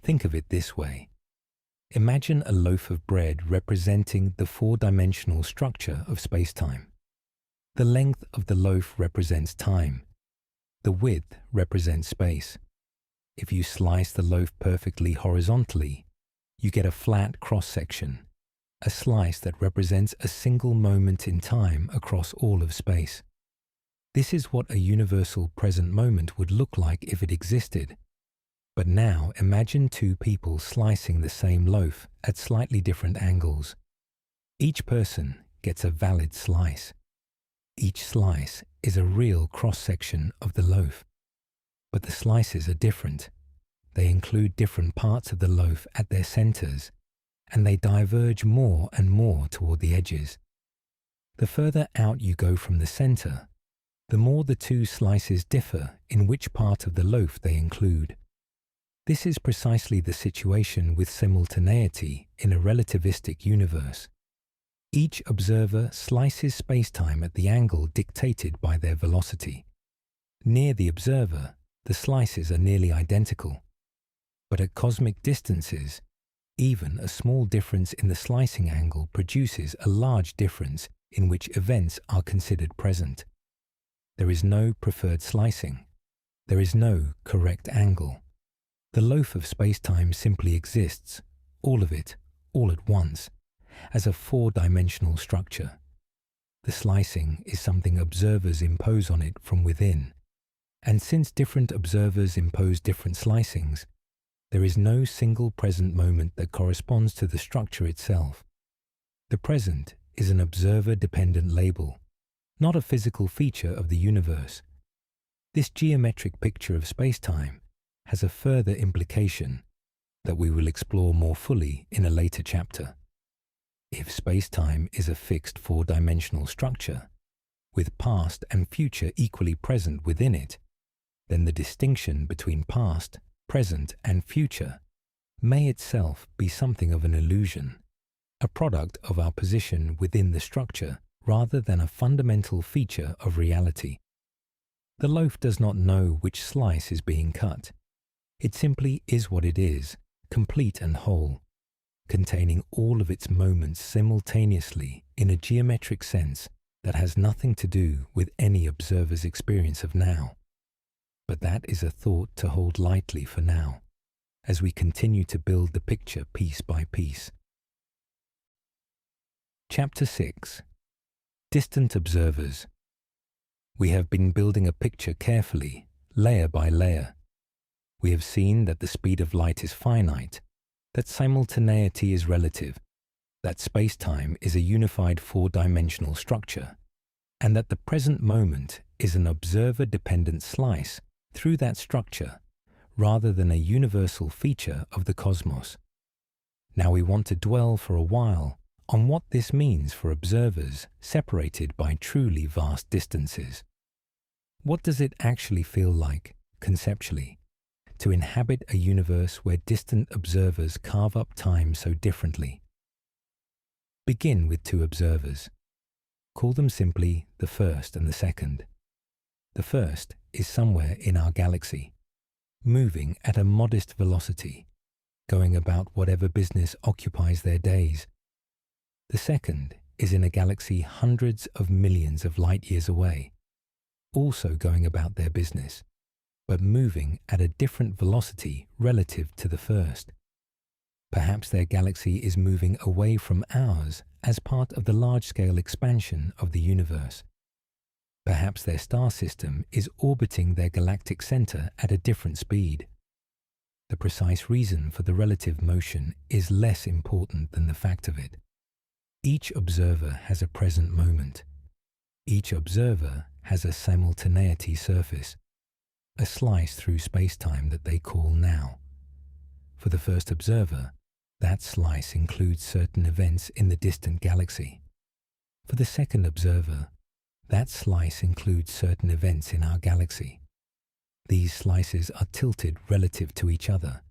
Think of it this way. Imagine a loaf of bread representing the four-dimensional structure of space-time. The length of the loaf represents time. The width represents space. If you slice the loaf perfectly horizontally, you get a flat cross-section, a slice that represents a single moment in time across all of space. This is what a universal present moment would look like if it existed. But now imagine two people slicing the same loaf at slightly different angles. Each person gets a valid slice. Each slice is a real cross-section of the loaf. But the slices are different. They include different parts of the loaf at their centers, and they diverge more and more toward the edges. The further out you go from the center, the more the two slices differ in which part of the loaf they include. This is precisely the situation with simultaneity in a relativistic universe. Each observer slices space-time at the angle dictated by their velocity. Near the observer, the slices are nearly identical. But at cosmic distances, even a small difference in the slicing angle produces a large difference in which events are considered present. There is no preferred slicing. There is no correct angle. The loaf of space-time simply exists, all of it, all at once, as a four-dimensional structure. The slicing is something observers impose on it from within. And since different observers impose different slicings, there is no single present moment that corresponds to the structure itself. The present is an observer-dependent label, not a physical feature of the universe. This geometric picture of space-time has a further implication that we will explore more fully in a later chapter. If space-time is a fixed four-dimensional structure, with past and future equally present within it, then the distinction between past, present, and future may itself be something of an illusion, a product of our position within the structure rather than a fundamental feature of reality. The loaf does not know which slice is being cut. It simply is what it is, complete and whole, containing all of its moments simultaneously in a geometric sense that has nothing to do with any observer's experience of now. But that is a thought to hold lightly for now, as we continue to build the picture piece by piece. Chapter 6. Distant Observers. We have been building a picture carefully, layer by layer. We have seen that the speed of light is finite, that simultaneity is relative, that space-time is a unified four-dimensional structure, and that the present moment is an observer-dependent slice through that structure rather than a universal feature of the cosmos. Now we want to dwell for a while on what this means for observers separated by truly vast distances. What does it actually feel like, conceptually, to inhabit a universe where distant observers carve up time so differently? Begin with two observers. Call them simply the first and the second. The first is somewhere in our galaxy, moving at a modest velocity, going about whatever business occupies their days. The second is in a galaxy hundreds of millions of light years away, also going about their business, but moving at a different velocity relative to the first. Perhaps their galaxy is moving away from ours as part of the large-scale expansion of the universe. Perhaps their star system is orbiting their galactic center at a different speed. The precise reason for the relative motion is less important than the fact of it. Each observer has a present moment. Each observer has a simultaneity surface, a slice through space-time that they call now. For the first observer, that slice includes certain events in the distant galaxy. For the second observer, that slice includes certain events in our galaxy. These slices are tilted relative to each other,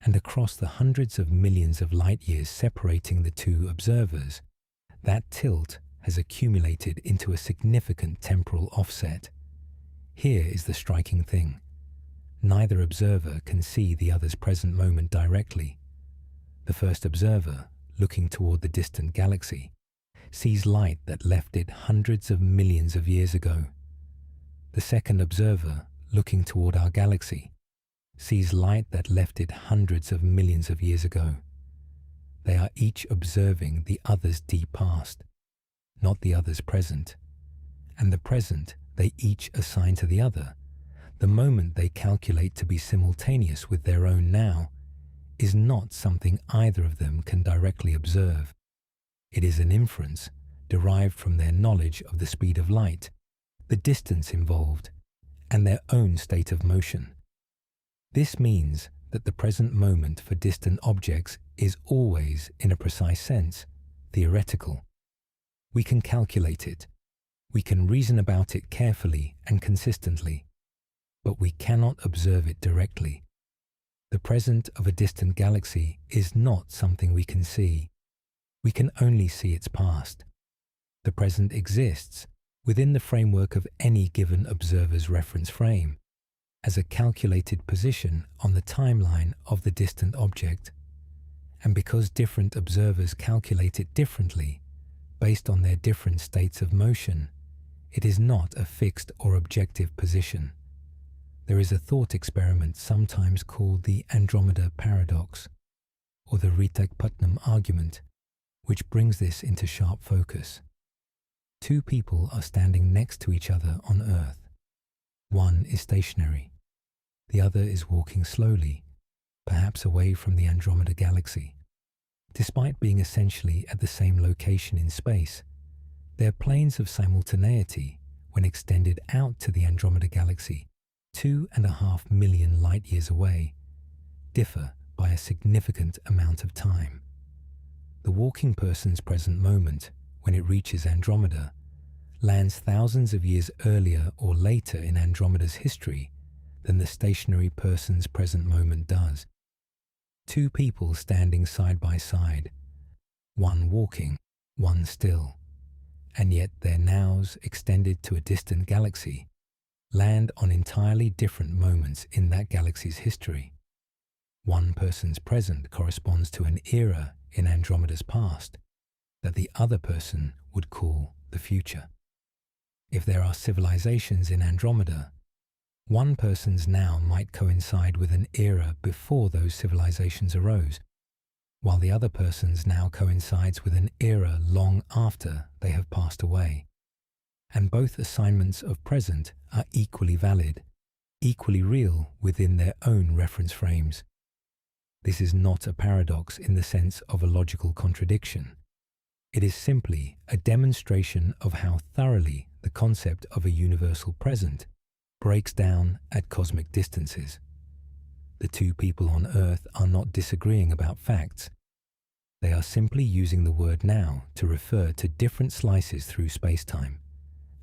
and across the hundreds of millions of light years separating the two observers, that tilt has accumulated into a significant temporal offset. Here is the striking thing. Neither observer can see the other's present moment directly. The first observer, looking toward the distant galaxy, sees light that left it hundreds of millions of years ago. The second observer, looking toward our galaxy, sees light that left it hundreds of millions of years ago. They are each observing the other's deep past, not the other's present, and the present they each assign to the other, the moment they calculate to be simultaneous with their own now, is not something either of them can directly observe. It is an inference derived from their knowledge of the speed of light, the distance involved, and their own state of motion. This means that the present moment for distant objects is always, in a precise sense, theoretical. We can calculate it. We can reason about it carefully and consistently, but we cannot observe it directly. The present of a distant galaxy is not something we can see. We can only see its past. The present exists within the framework of any given observer's reference frame, as a calculated position on the timeline of the distant object. And because different observers calculate it differently, based on their different states of motion, it is not a fixed or objective position. There is a thought experiment sometimes called the Andromeda paradox, or the Ritek-Putnam argument, which brings this into sharp focus. Two people are standing next to each other on Earth. One is stationary. The other is walking slowly, perhaps away from the Andromeda Galaxy. Despite being essentially at the same location in space, their planes of simultaneity, when extended out to the Andromeda Galaxy, 2.5 million light-years away, differ by a significant amount of time. The walking person's present moment, when it reaches Andromeda, lands thousands of years earlier or later in Andromeda's history than the stationary person's present moment does. Two people standing side by side, one walking, one still, and yet their nows extended to a distant galaxy land on entirely different moments in that galaxy's history. One person's present corresponds to an era in Andromeda's past that the other person would call the future. If there are civilizations in Andromeda, one person's now might coincide with an era before those civilizations arose, while the other person's now coincides with an era long after they have passed away. And both assignments of present are equally valid, equally real within their own reference frames. This is not a paradox in the sense of a logical contradiction. It is simply a demonstration of how thoroughly the concept of a universal present breaks down at cosmic distances. The two people on Earth are not disagreeing about facts. They are simply using the word now to refer to different slices through space-time,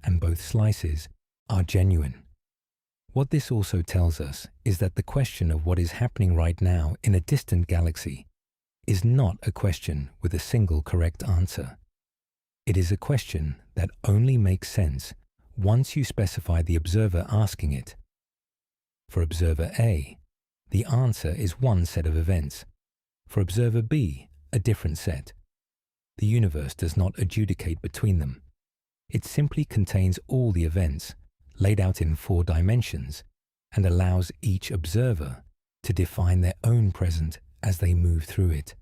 and both slices are genuine. What this also tells us is that the question of what is happening right now in a distant galaxy is not a question with a single correct answer. It is a question that only makes sense once you specify the observer asking it. For observer A, the answer is one set of events. For observer B, a different set. The universe does not adjudicate between them. It simply contains all the events, laid out in 4 dimensions, and allows each observer to define their own present as they move through it.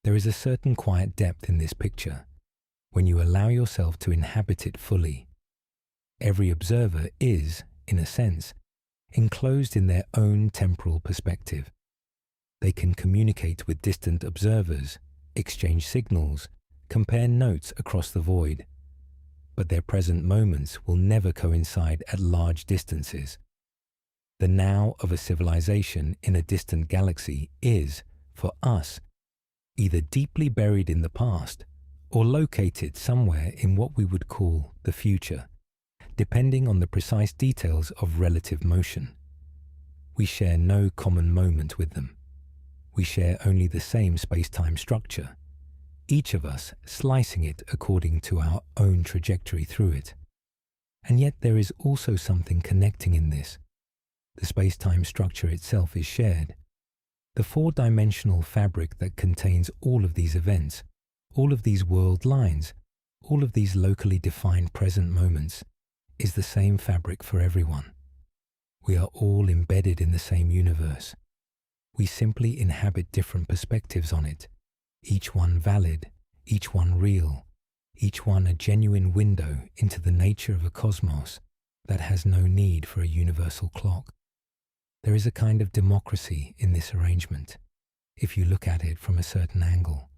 There is a certain quiet depth in this picture when you allow yourself to inhabit it fully. Every observer is, in a sense, enclosed in their own temporal perspective. They can communicate with distant observers, exchange signals, compare notes across the void. But their present moments will never coincide at large distances. The now of a civilization in a distant galaxy is, for us, either deeply buried in the past or located somewhere in what we would call the future, depending on the precise details of relative motion. We share no common moment with them. We share only the same space-time structure, each of us slicing it according to our own trajectory through it. And yet there is also something connecting in this. The space-time structure itself is shared. The 4-dimensional fabric that contains all of these events, all of these world lines, all of these locally defined present moments, is the same fabric for everyone. We are all embedded in the same universe. We simply inhabit different perspectives on it, each one valid, each one real, each one a genuine window into the nature of a cosmos that has no need for a universal clock. There is a kind of democracy in this arrangement, if you look at it from a certain angle.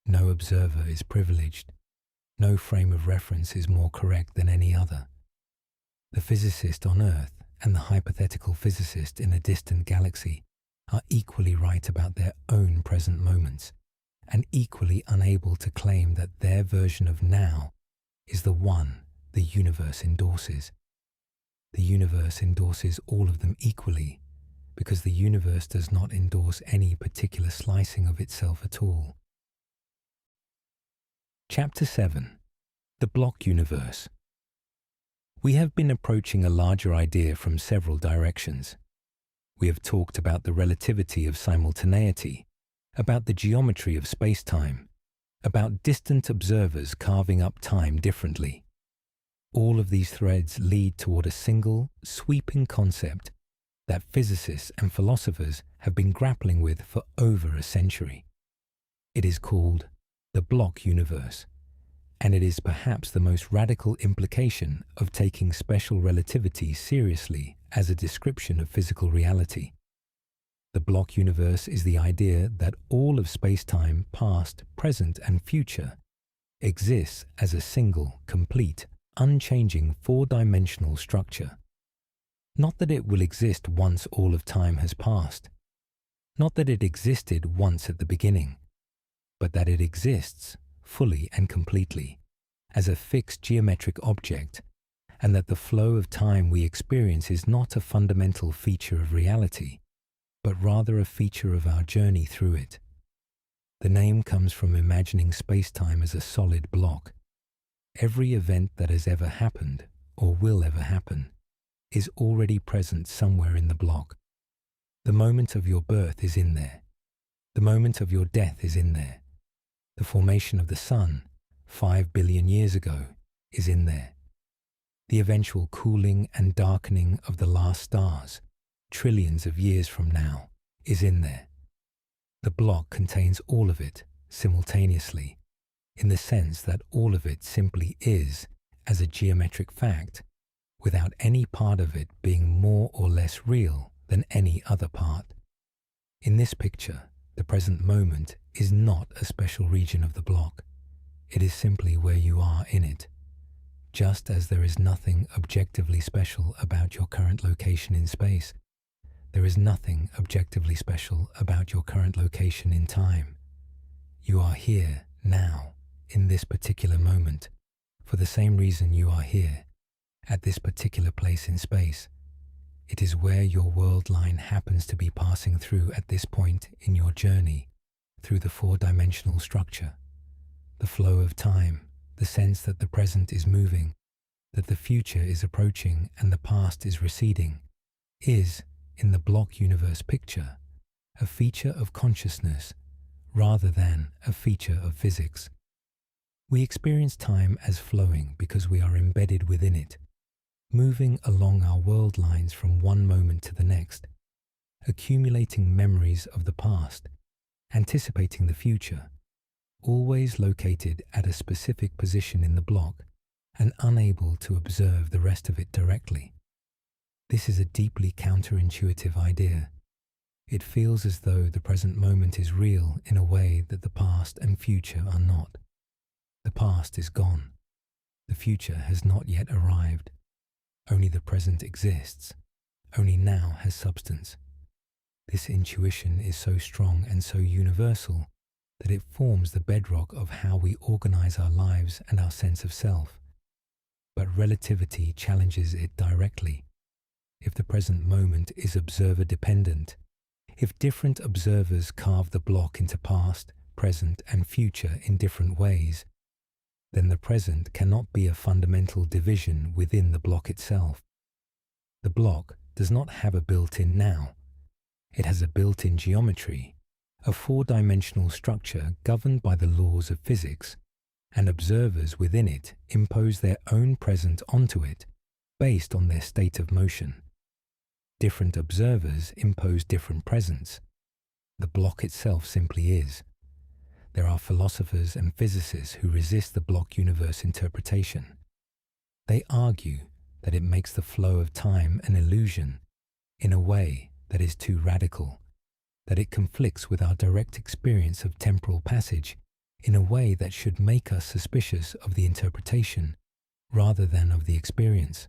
No observer is privileged. No frame of reference is more correct than any other. The physicist on Earth and the hypothetical physicist in a distant galaxy are equally right about their own present moments, and equally unable to claim that their version of now is the one the universe endorses. The universe endorses all of them equally, because the universe does not endorse any particular slicing of itself at all. Chapter 7. The Block Universe. We have been approaching a larger idea from several directions. We have talked about the relativity of simultaneity, about the geometry of space-time, about distant observers carving up time differently. All of these threads lead toward a single, sweeping concept that physicists and philosophers have been grappling with for over a century. It is called the block universe, and it is perhaps the most radical implication of taking special relativity seriously as a description of physical reality. The block universe is the idea that all of space-time, past, present, and future, exists as a single, complete, unchanging four-dimensional structure. Not that it will exist once all of time has passed, not that it existed once at the beginning, but that it exists fully and completely as a fixed geometric object, and that the flow of time we experience is not a fundamental feature of reality, but rather a feature of our journey through it. The name comes from imagining space-time as a solid block. Every event that has ever happened, or will ever happen, is already present somewhere in the block. The moment of your birth is in there. The moment of your death is in there. The formation of the sun, 5 billion years ago, is in there. The eventual cooling and darkening of the last stars, trillions of years from now, is in there. The block contains all of it simultaneously, in the sense that all of it simply is as a geometric fact, without any part of it being more or less real than any other part. In this picture, the present moment is not a special region of the block. It is simply where you are in it. Just as there is nothing objectively special about your current location in space, there is nothing objectively special about your current location in time. You are here, now, in this particular moment, for the same reason you are here, at this particular place in space. It is where your world line happens to be passing through at this point in your journey, through the four-dimensional structure. The flow of time, the sense that the present is moving, that the future is approaching and the past is receding, is, in the block universe picture, a feature of consciousness rather than a feature of physics. We experience time as flowing because we are embedded within it, moving along our world lines from one moment to the next, accumulating memories of the past, anticipating the future, always located at a specific position in the block and unable to observe the rest of it directly. This is a deeply counterintuitive idea. It feels as though the present moment is real in a way that the past and future are not. The past is gone. The future has not yet arrived. Only the present exists. Only now has substance. This intuition is so strong and so universal that it forms the bedrock of how we organize our lives and our sense of self. But relativity challenges it directly. If the present moment is observer-dependent, if different observers carve the block into past, present, and future in different ways, then the present cannot be a fundamental division within the block itself. The block does not have a built-in now. It has a built-in geometry, a four-dimensional structure governed by the laws of physics, and observers within it impose their own present onto it based on their state of motion. Different observers impose different presents. The block itself simply is. There are philosophers and physicists who resist the block universe interpretation. They argue that it makes the flow of time an illusion in a way that is too radical, that it conflicts with our direct experience of temporal passage in a way that should make us suspicious of the interpretation rather than of the experience.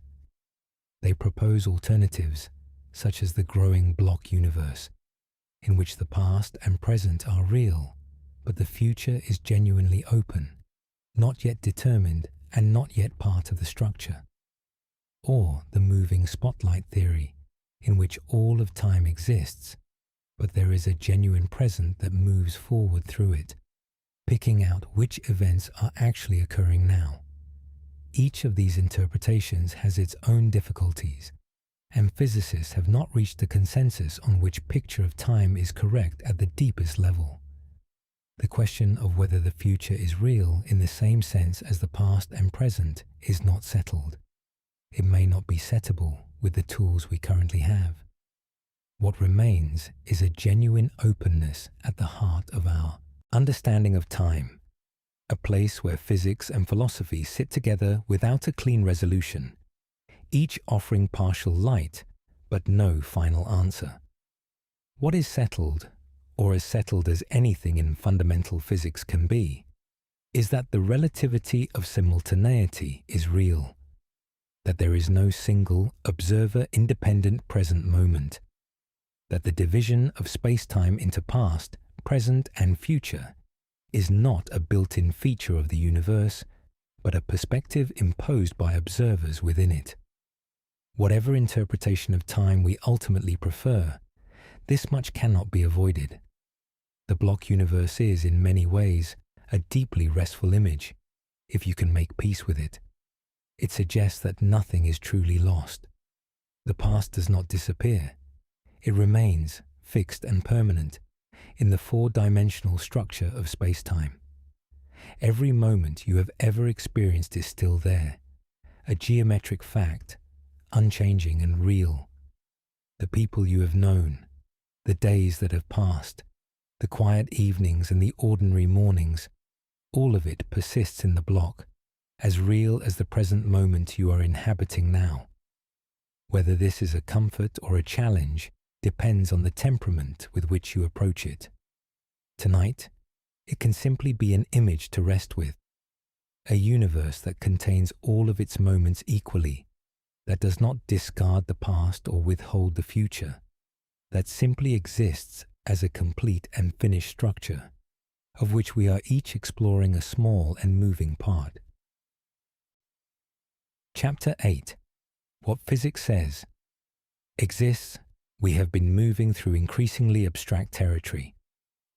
They propose alternatives, such as the growing block universe, in which the past and present are real, but the future is genuinely open, not yet determined and not yet part of the structure. Or the moving spotlight theory, in which all of time exists, but there is a genuine present that moves forward through it, picking out which events are actually occurring now. Each of these interpretations has its own difficulties, and physicists have not reached a consensus on which picture of time is correct at the deepest level. The question of whether the future is real in the same sense as the past and present is not settled. It may not be settable with the tools we currently have. What remains is a genuine openness at the heart of our understanding of time, a place where physics and philosophy sit together without a clean resolution, each offering partial light, but no final answer. What is settled, or as settled as anything in fundamental physics can be, is that the relativity of simultaneity is real, that there is no single observer-independent present moment, that the division of space-time into past, present, and future is not a built-in feature of the universe, but a perspective imposed by observers within it. Whatever interpretation of time we ultimately prefer, this much cannot be avoided. The block universe is, in many ways, a deeply restful image, if you can make peace with it. It suggests that nothing is truly lost. The past does not disappear. It remains, fixed and permanent, in the four-dimensional structure of space-time. Every moment you have ever experienced is still there, a geometric fact, unchanging and real. The people you have known, the days that have passed, the quiet evenings and the ordinary mornings, all of it persists in the block, as real as the present moment you are inhabiting now. Whether this is a comfort or a challenge depends on the temperament with which you approach it. Tonight, it can simply be an image to rest with, a universe that contains all of its moments equally, that does not discard the past or withhold the future, that simply exists as a complete and finished structure, of which we are each exploring a small and moving part. Chapter 8. What Physics Says. Exists, we have been moving through increasingly abstract territory.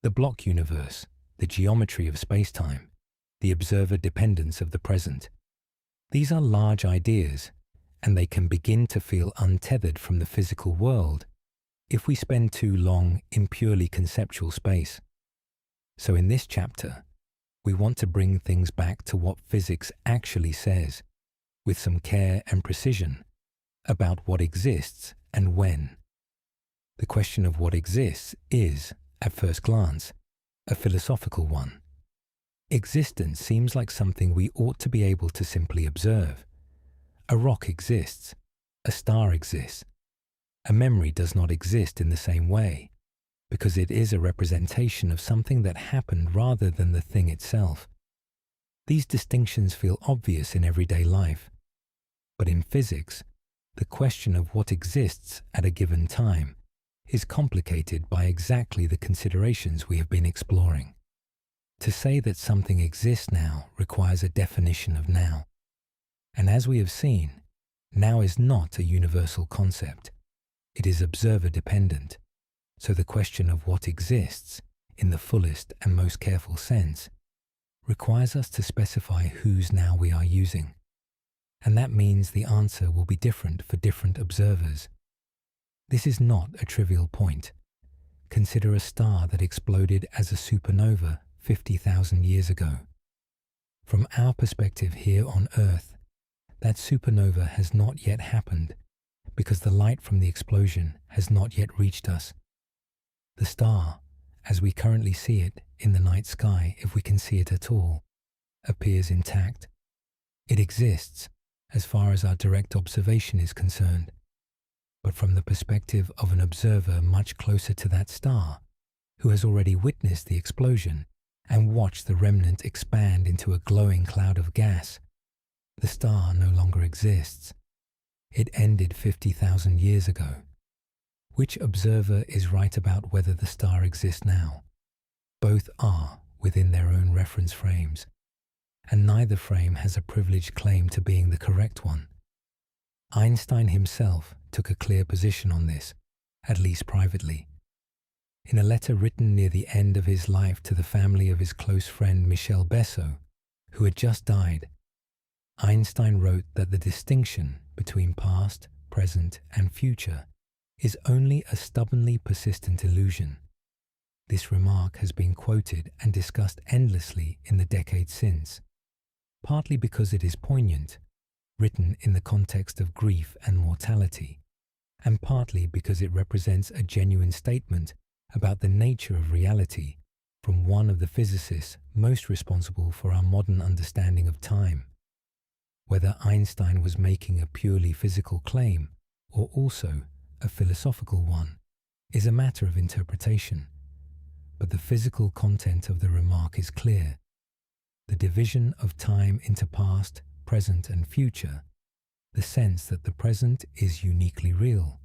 The block universe, the geometry of space-time, the observer dependence of the present. These are large ideas, and they can begin to feel untethered from the physical world if we spend too long in purely conceptual space. So in this chapter, we want to bring things back to what physics actually says, with some care and precision, about what exists and when. The question of what exists is, at first glance, a philosophical one. Existence seems like something we ought to be able to simply observe. A rock exists, a star exists. A memory does not exist in the same way, because it is a representation of something that happened rather than the thing itself. These distinctions feel obvious in everyday life, but in physics, the question of what exists at a given time is complicated by exactly the considerations we have been exploring. To say that something exists now requires a definition of now. And as we have seen, now is not a universal concept. It is observer-dependent. So the question of what exists, in the fullest and most careful sense, requires us to specify whose now we are using. And that means the answer will be different for different observers. This is not a trivial point. Consider a star that exploded as a supernova 50,000 years ago. From our perspective here on Earth, that supernova has not yet happened because the light from the explosion has not yet reached us. The star, as we currently see it in the night sky, if we can see it at all, appears intact. It exists as far as our direct observation is concerned. But from the perspective of an observer much closer to that star, who has already witnessed the explosion and watched the remnant expand into a glowing cloud of gas, the star no longer exists. It ended 50,000 years ago. Which observer is right about whether the star exists now? Both are within their own reference frames, and neither frame has a privileged claim to being the correct one. Einstein himself took a clear position on this, at least privately. In a letter written near the end of his life to the family of his close friend Michel Besso, who had just died, Einstein wrote that the distinction between past, present, and future is only a stubbornly persistent illusion. This remark has been quoted and discussed endlessly in the decades since, partly because it is poignant, written in the context of grief and mortality, and partly because it represents a genuine statement about the nature of reality from one of the physicists most responsible for our modern understanding of time. Whether Einstein was making a purely physical claim or also a philosophical one is a matter of interpretation, but the physical content of the remark is clear. The division of time into past, present, and future, the sense that the present is uniquely real,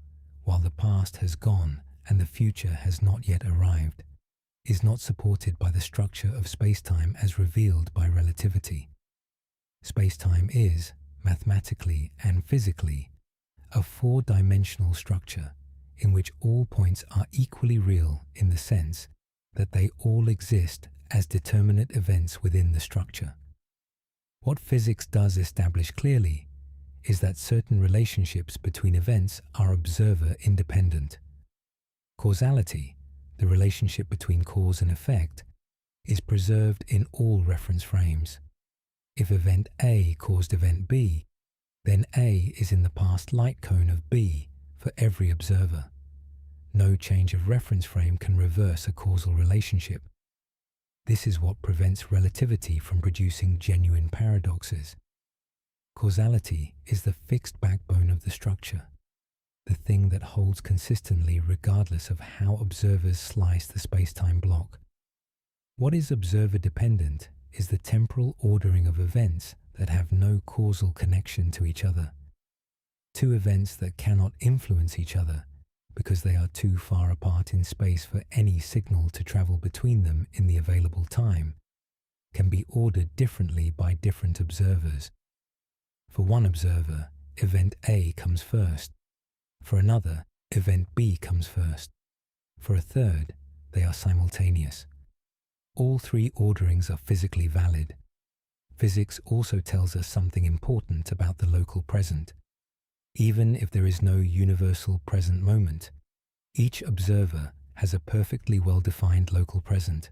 while the past has gone and the future has not yet arrived, is not supported by the structure of spacetime as revealed by relativity. Spacetime is, mathematically and physically, a four-dimensional structure in which all points are equally real in the sense that they all exist as determinate events within the structure. What physics does establish clearly is that certain relationships between events are observer-independent. Causality, the relationship between cause and effect, is preserved in all reference frames. If event A caused event B, then A is in the past light cone of B for every observer. No change of reference frame can reverse a causal relationship. This is what prevents relativity from producing genuine paradoxes. Causality is the fixed backbone of the structure, the thing that holds consistently regardless of how observers slice the spacetime block. What is observer-dependent is the temporal ordering of events that have no causal connection to each other. Two events that cannot influence each other because they are too far apart in space for any signal to travel between them in the available time, can be ordered differently by different observers. For one observer, event A comes first. For another, event B comes first. For a third, they are simultaneous. All three orderings are physically valid. Physics also tells us something important about the local present. Even if there is no universal present moment, each observer has a perfectly well-defined local present.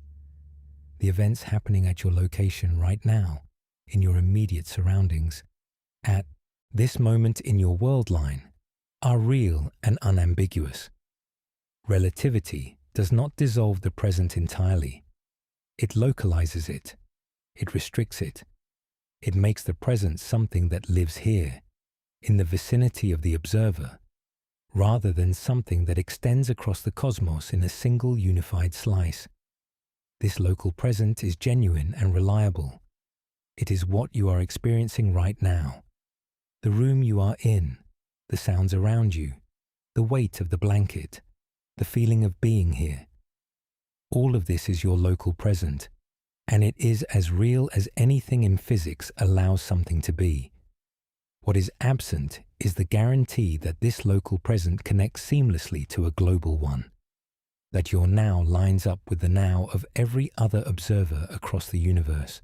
The events happening at your location right now, in your immediate surroundings, at this moment in your world line, are real and unambiguous. Relativity does not dissolve the present entirely. It localizes it. It restricts it. It makes the present something that lives here, in the vicinity of the observer, rather than something that extends across the cosmos in a single unified slice. This local present is genuine and reliable. It is what you are experiencing right now. The room you are in, the sounds around you, the weight of the blanket, the feeling of being here. All of this is your local present, and it is as real as anything in physics allows something to be. What is absent is the guarantee that this local present connects seamlessly to a global one, that your now lines up with the now of every other observer across the universe.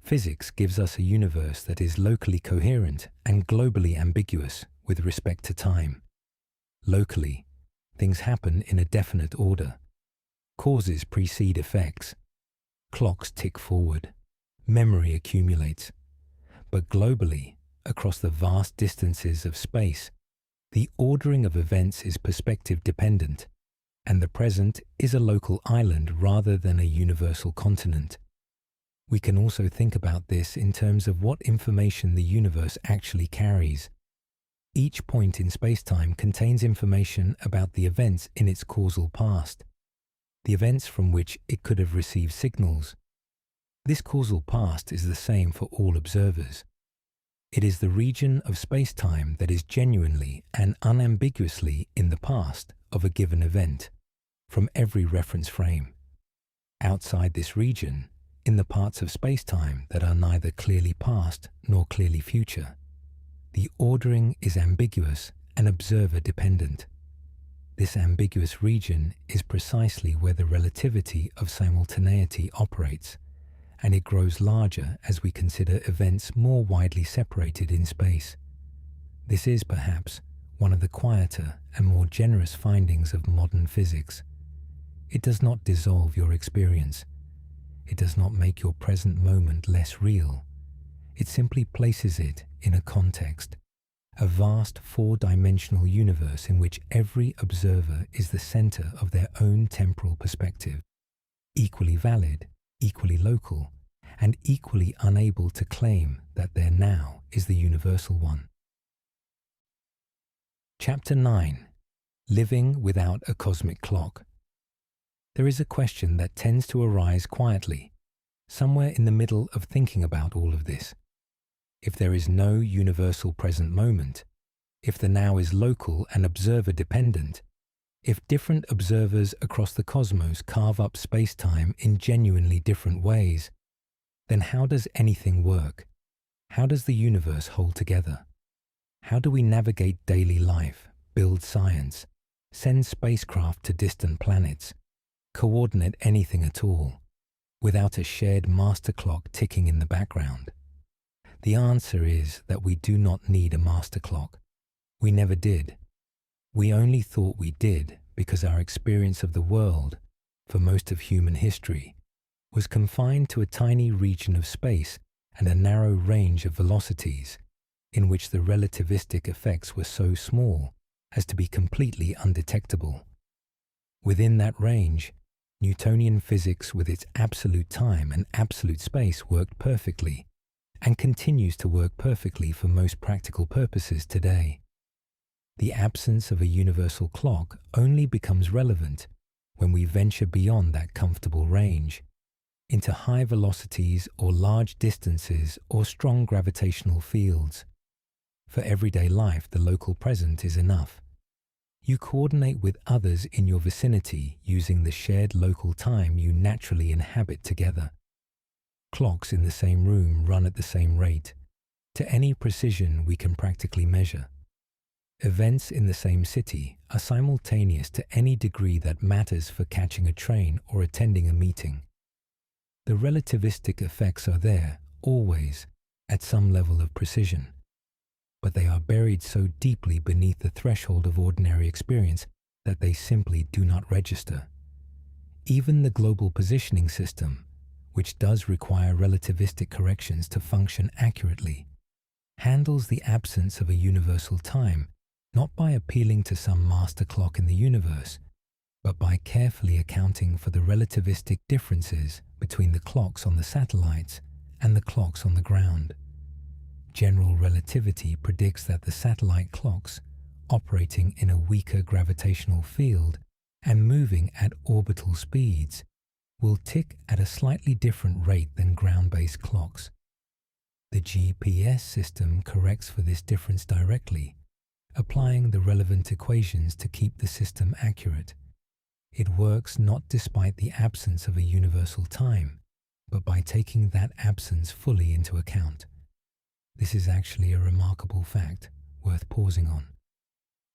Physics gives us a universe that is locally coherent and globally ambiguous with respect to time. Locally, things happen in a definite order. Causes precede effects. Clocks tick forward. Memory accumulates. But globally, across the vast distances of space, the ordering of events is perspective dependent, and the present is a local island rather than a universal continent. We can also think about this in terms of what information the universe actually carries. Each point in spacetime contains information about the events in its causal past, the events from which it could have received signals. This causal past is the same for all observers. It is the region of spacetime that is genuinely and unambiguously in the past of a given event, from every reference frame. Outside this region, in the parts of spacetime that are neither clearly past nor clearly future, the ordering is ambiguous and observer-dependent. This ambiguous region is precisely where the relativity of simultaneity operates, and it grows larger as we consider events more widely separated in space. This is perhaps one of the quieter and more generous findings of modern physics. It does not dissolve your experience. It does not make your present moment less real. It simply places it in a context, a vast four-dimensional universe in which every observer is the center of their own temporal perspective. equally valid, equally local, and equally unable to claim that their now is the universal one. Chapter 9. Living without a cosmic clock. There is a question that tends to arise quietly, somewhere in the middle of thinking about all of this. If there is no universal present moment, if the now is local and observer-dependent, if different observers across the cosmos carve up space-time in genuinely different ways, then how does anything work? How does the universe hold together? How do we navigate daily life, build science, send spacecraft to distant planets, coordinate anything at all, without a shared master clock ticking in the background? The answer is that we do not need a master clock. We never did. We only thought we did because our experience of the world, for most of human history, was confined to a tiny region of space and a narrow range of velocities, in which the relativistic effects were so small as to be completely undetectable. Within that range, Newtonian physics with its absolute time and absolute space worked perfectly, and continues to work perfectly for most practical purposes today. The absence of a universal clock only becomes relevant when we venture beyond that comfortable range, into high velocities or large distances or strong gravitational fields. For everyday life, the local present is enough. You coordinate with others in your vicinity using the shared local time you naturally inhabit together. Clocks in the same room run at the same rate, to any precision we can practically measure. Events in the same city are simultaneous to any degree that matters for catching a train or attending a meeting. The relativistic effects are there, always, at some level of precision, but they are buried so deeply beneath the threshold of ordinary experience that they simply do not register. Even the global positioning system, which does require relativistic corrections to function accurately, handles the absence of a universal time not by appealing to some master clock in the universe, but by carefully accounting for the relativistic differences between the clocks on the satellites and the clocks on the ground. General relativity predicts that the satellite clocks, operating in a weaker gravitational field and moving at orbital speeds, will tick at a slightly different rate than ground-based clocks. The GPS system corrects for this difference directly, applying the relevant equations to keep the system accurate. It works not despite the absence of a universal time, but by taking that absence fully into account. This is actually a remarkable fact, worth pausing on.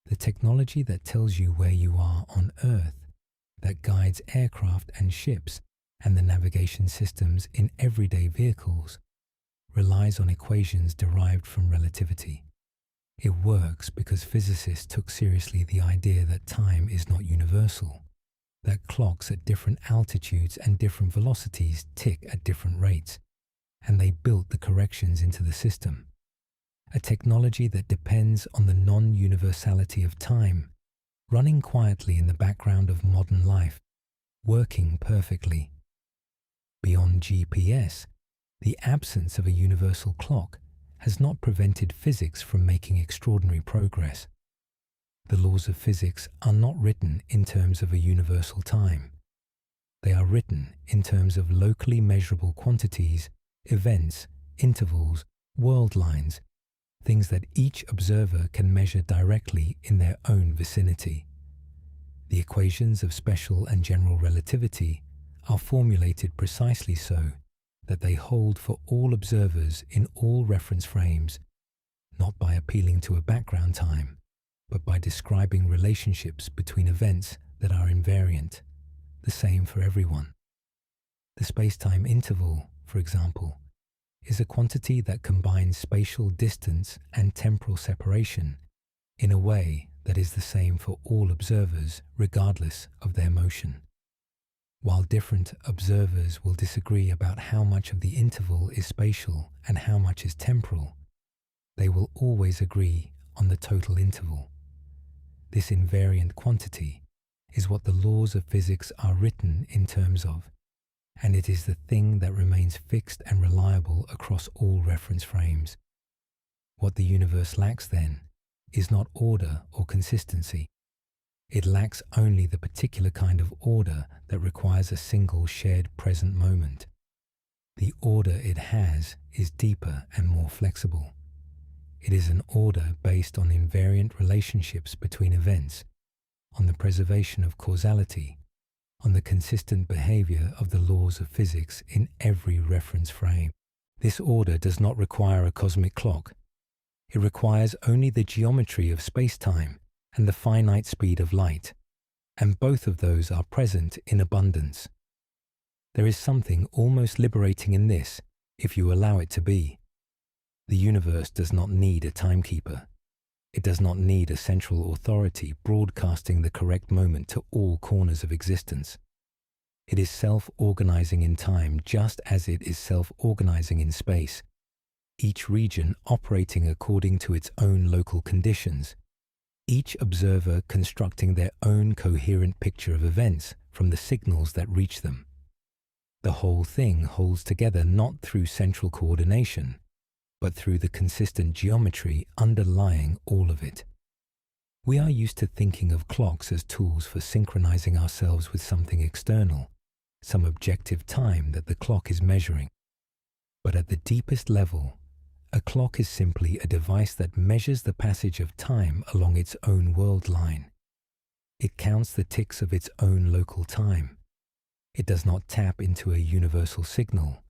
The technology that tells you where you are on Earth, that guides aircraft and ships and the navigation systems in everyday vehicles, relies on equations derived from relativity. It works because physicists took seriously the idea that time is not universal, that clocks at different altitudes and different velocities tick at different rates, and they built the corrections into the system. A technology that depends on the non-universality of time, running quietly in the background of modern life, working perfectly. Beyond GPS, the absence of a universal clock has not prevented physics from making extraordinary progress. The laws of physics are not written in terms of a universal time. They are written in terms of locally measurable quantities, events, intervals, world lines, things that each observer can measure directly in their own vicinity. The equations of special and general relativity are formulated precisely so that they hold for all observers in all reference frames, not by appealing to a background time, but by describing relationships between events that are invariant, the same for everyone. The space-time interval, for example, is a quantity that combines spatial distance and temporal separation in a way that is the same for all observers regardless of their motion. While different observers will disagree about how much of the interval is spatial and how much is temporal, they will always agree on the total interval. This invariant quantity is what the laws of physics are written in terms of, and it is the thing that remains fixed and reliable across all reference frames. What the universe lacks, then, is not order or consistency. It lacks only the particular kind of order that requires a single shared present moment. The order it has is deeper and more flexible. It is an order based on invariant relationships between events, on the preservation of causality, on the consistent behavior of the laws of physics in every reference frame. This order does not require a cosmic clock. It requires only the geometry of space-time and the finite speed of light, and both of those are present in abundance. There is something almost liberating in this, if you allow it to be. The universe does not need a timekeeper. It does not need a central authority broadcasting the correct moment to all corners of existence. It is self-organizing in time just as it is self-organizing in space, each region operating according to its own local conditions, each observer constructing their own coherent picture of events from the signals that reach them. The whole thing holds together not through central coordination, but through the consistent geometry underlying all of it. We are used to thinking of clocks as tools for synchronizing ourselves with something external, some objective time that the clock is measuring. But at the deepest level, a clock is simply a device that measures the passage of time along its own world line. It counts the ticks of its own local time. It does not tap into a universal signal.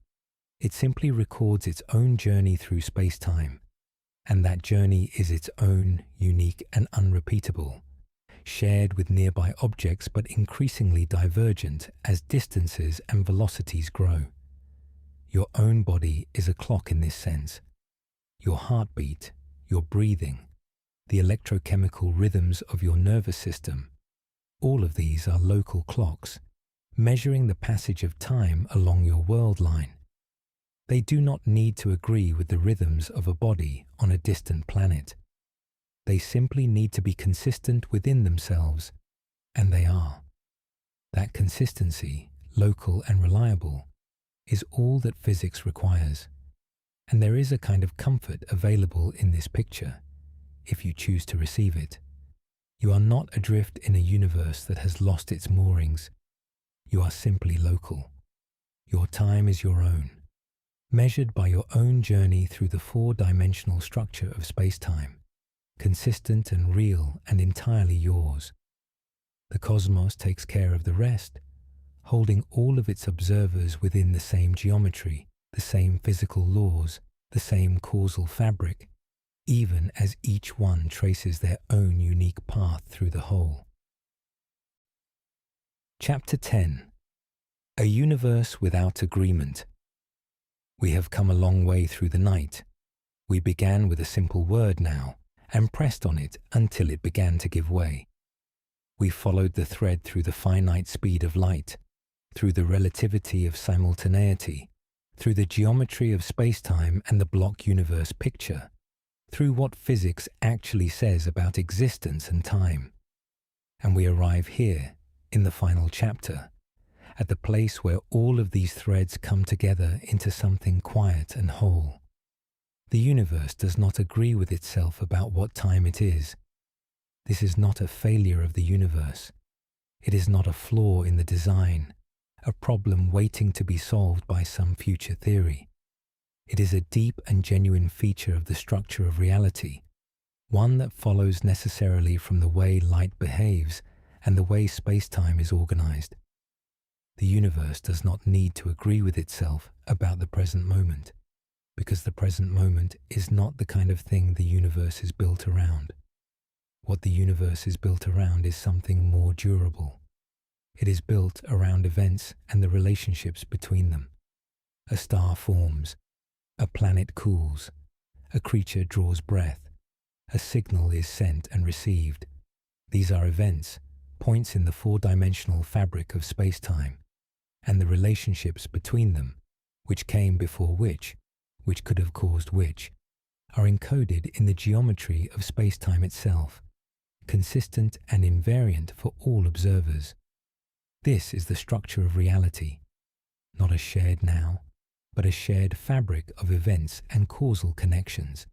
It simply records its own journey through space-time, and that journey is its own, unique and unrepeatable, shared with nearby objects but increasingly divergent as distances and velocities grow. Your own body is a clock in this sense. Your heartbeat, your breathing, the electrochemical rhythms of your nervous system, all of these are local clocks, measuring the passage of time along your world line. They do not need to agree with the rhythms of a body on a distant planet. They simply need to be consistent within themselves, and they are. That consistency, local and reliable, is all that physics requires. And there is a kind of comfort available in this picture, if you choose to receive it. You are not adrift in a universe that has lost its moorings. You are simply local. Your time is your own, measured by your own journey through the four-dimensional structure of space-time, consistent and real and entirely yours. The cosmos takes care of the rest, holding all of its observers within the same geometry, the same physical laws, the same causal fabric, even as each one traces their own unique path through the whole. Chapter 10. A Universe Without Agreement. We have come a long way through the night. We began with a simple word now, and pressed on it until it began to give way. We followed the thread through the finite speed of light, through the relativity of simultaneity, through the geometry of space-time and the block universe picture, through what physics actually says about existence and time. And we arrive here, in the final chapter, at the place where all of these threads come together into something quiet and whole. The universe does not agree with itself about what time it is. This is not a failure of the universe. It is not a flaw in the design, a problem waiting to be solved by some future theory. It is a deep and genuine feature of the structure of reality, one that follows necessarily from the way light behaves and the way space-time is organized. The universe does not need to agree with itself about the present moment, because the present moment is not the kind of thing the universe is built around. What the universe is built around is something more durable. It is built around events and the relationships between them. A star forms, a planet cools, a creature draws breath, a signal is sent and received. These are events, points in the four-dimensional fabric of space-time, and the relationships between them, which came before which could have caused which, are encoded in the geometry of space-time itself, consistent and invariant for all observers. This is the structure of reality. not a shared now, but a shared fabric of events and causal connections.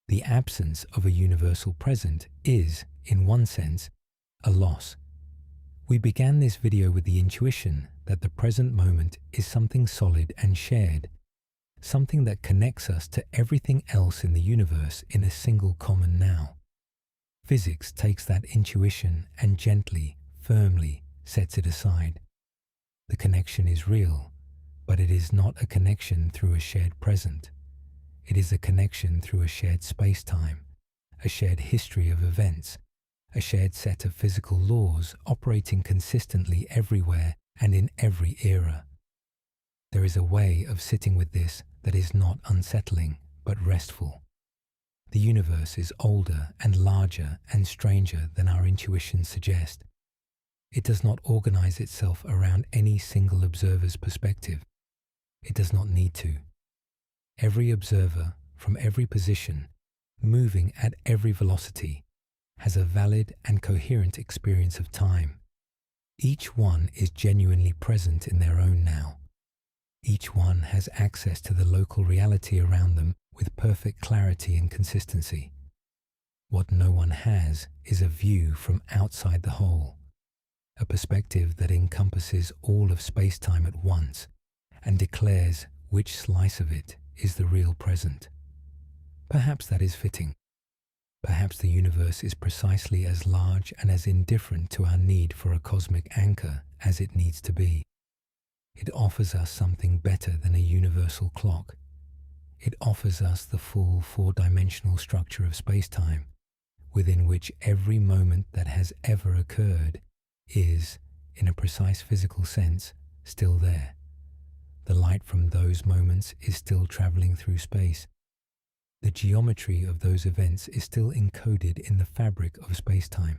The absence of a universal present is, in one sense, a loss. We began this video with the intuition that the present moment is something solid and shared, something that connects us to everything else in the universe in a single common now. Physics takes that intuition and gently, firmly sets it aside. The connection is real, but it is not a connection through a shared present. It is a connection through a shared space-time, a shared history of events, a shared set of physical laws operating consistently everywhere and in every era. There is a way of sitting with this that is not unsettling, but restful. The universe is older and larger and stranger than our intuitions suggest. It does not organize itself around any single observer's perspective. It does not need to. Every observer, from every position, moving at every velocity, has a valid and coherent experience of time. Each one is genuinely present in their own now. Each one has access to the local reality around them with perfect clarity and consistency. What no one has is a view from outside the whole, a perspective that encompasses all of space-time at once and declares which slice of it is the real present. Perhaps that is fitting. Perhaps the universe is precisely as large and as indifferent to our need for a cosmic anchor as it needs to be. It offers us something better than a universal clock. It offers us the full four-dimensional structure of space-time, within which every moment that has ever occurred is, in a precise physical sense, still there. The light from those moments is still traveling through space. The geometry of those events is still encoded in the fabric of space-time.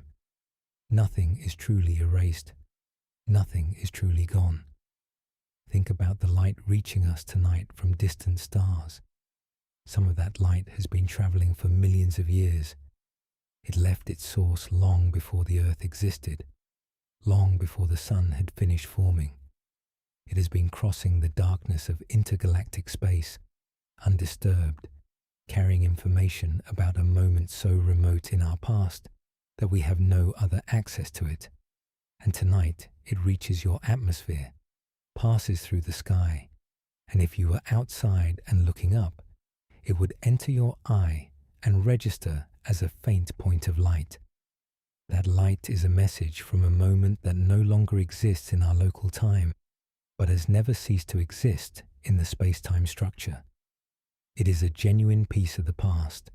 Nothing is truly erased. Nothing is truly gone. Think about the light reaching us tonight from distant stars. Some of that light has been traveling for millions of years. It left its source long before the Earth existed, long before the sun had finished forming. It has been crossing the darkness of intergalactic space, undisturbed, carrying information about a moment so remote in our past that we have no other access to it. And tonight it reaches your atmosphere, passes through the sky, and if you were outside and looking up, it would enter your eye and register as a faint point of light. That light is a message from a moment that no longer exists in our local time, but has never ceased to exist in the space-time structure. It is a genuine piece of the past,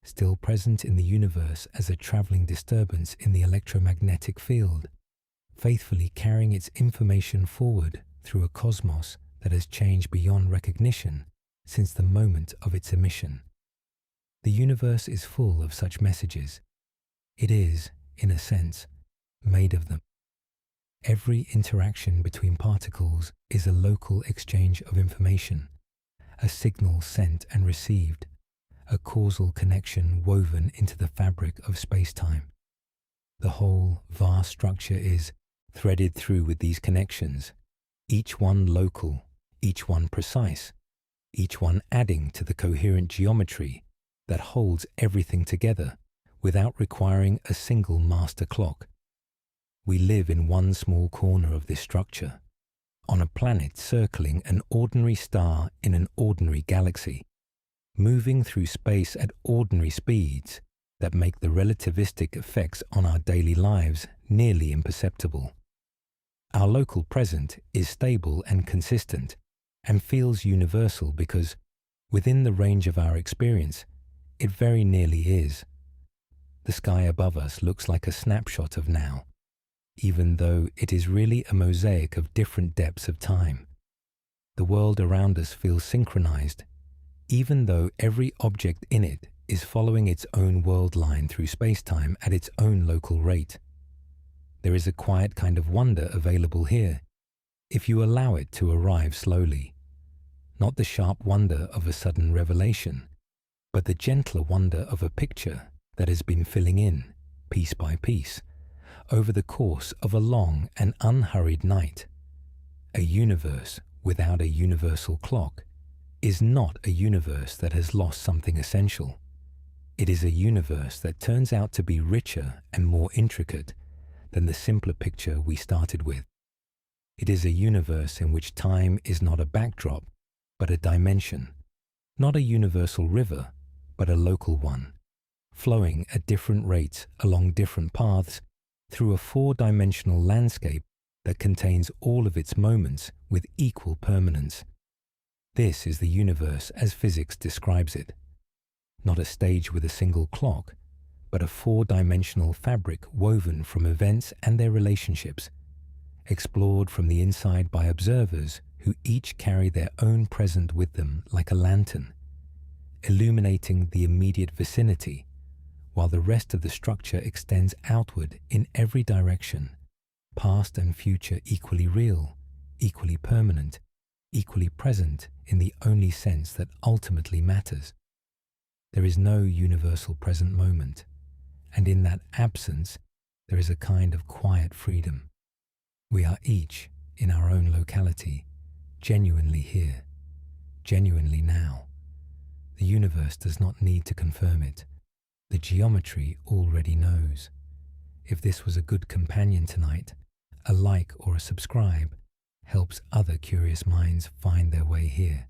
still present in the universe as a traveling disturbance in the electromagnetic field, faithfully carrying its information forward through a cosmos that has changed beyond recognition since the moment of its emission. The universe is full of such messages. It is, in a sense, made of them. Every interaction between particles is a local exchange of information, a signal sent and received, a causal connection woven into the fabric of space-time. The whole vast structure is threaded through with these connections, each one local, each one precise, each one adding to the coherent geometry that holds everything together without requiring a single master clock. We live in one small corner of this structure, on a planet circling an ordinary star in an ordinary galaxy, moving through space at ordinary speeds that make the relativistic effects on our daily lives nearly imperceptible. Our local present is stable and consistent and feels universal because, within the range of our experience, it very nearly is. The sky above us looks like a snapshot of now, even though it is really a mosaic of different depths of time. The world around us feels synchronized, even though every object in it is following its own world line through space-time at its own local rate. There is a quiet kind of wonder available here, if you allow it to arrive slowly. Not the sharp wonder of a sudden revelation, but the gentler wonder of a picture that has been filling in, piece by piece, over the course of a long and unhurried night. A universe without a universal clock, is not a universe that has lost something essential. It is a universe that turns out to be richer and more intricate than the simpler picture we started with. It is a universe in which time is not a backdrop, but a dimension, not a universal river, but a local one, flowing at different rates along different paths through a four-dimensional landscape that contains all of its moments with equal permanence. This is the universe as physics describes it. Not a stage with a single clock, but a four-dimensional fabric woven from events and their relationships, explored from the inside by observers who each carry their own present with them like a lantern, illuminating the immediate vicinity, while the rest of the structure extends outward in every direction, past and future equally real, equally permanent, equally present in the only sense that ultimately matters. There is no universal present moment, and in that absence there is a kind of quiet freedom. We are each, in our own locality, genuinely here, genuinely now. The universe does not need to confirm it. The geometry already knows. If this was a good companion tonight, a like or a subscribe helps other curious minds find their way here.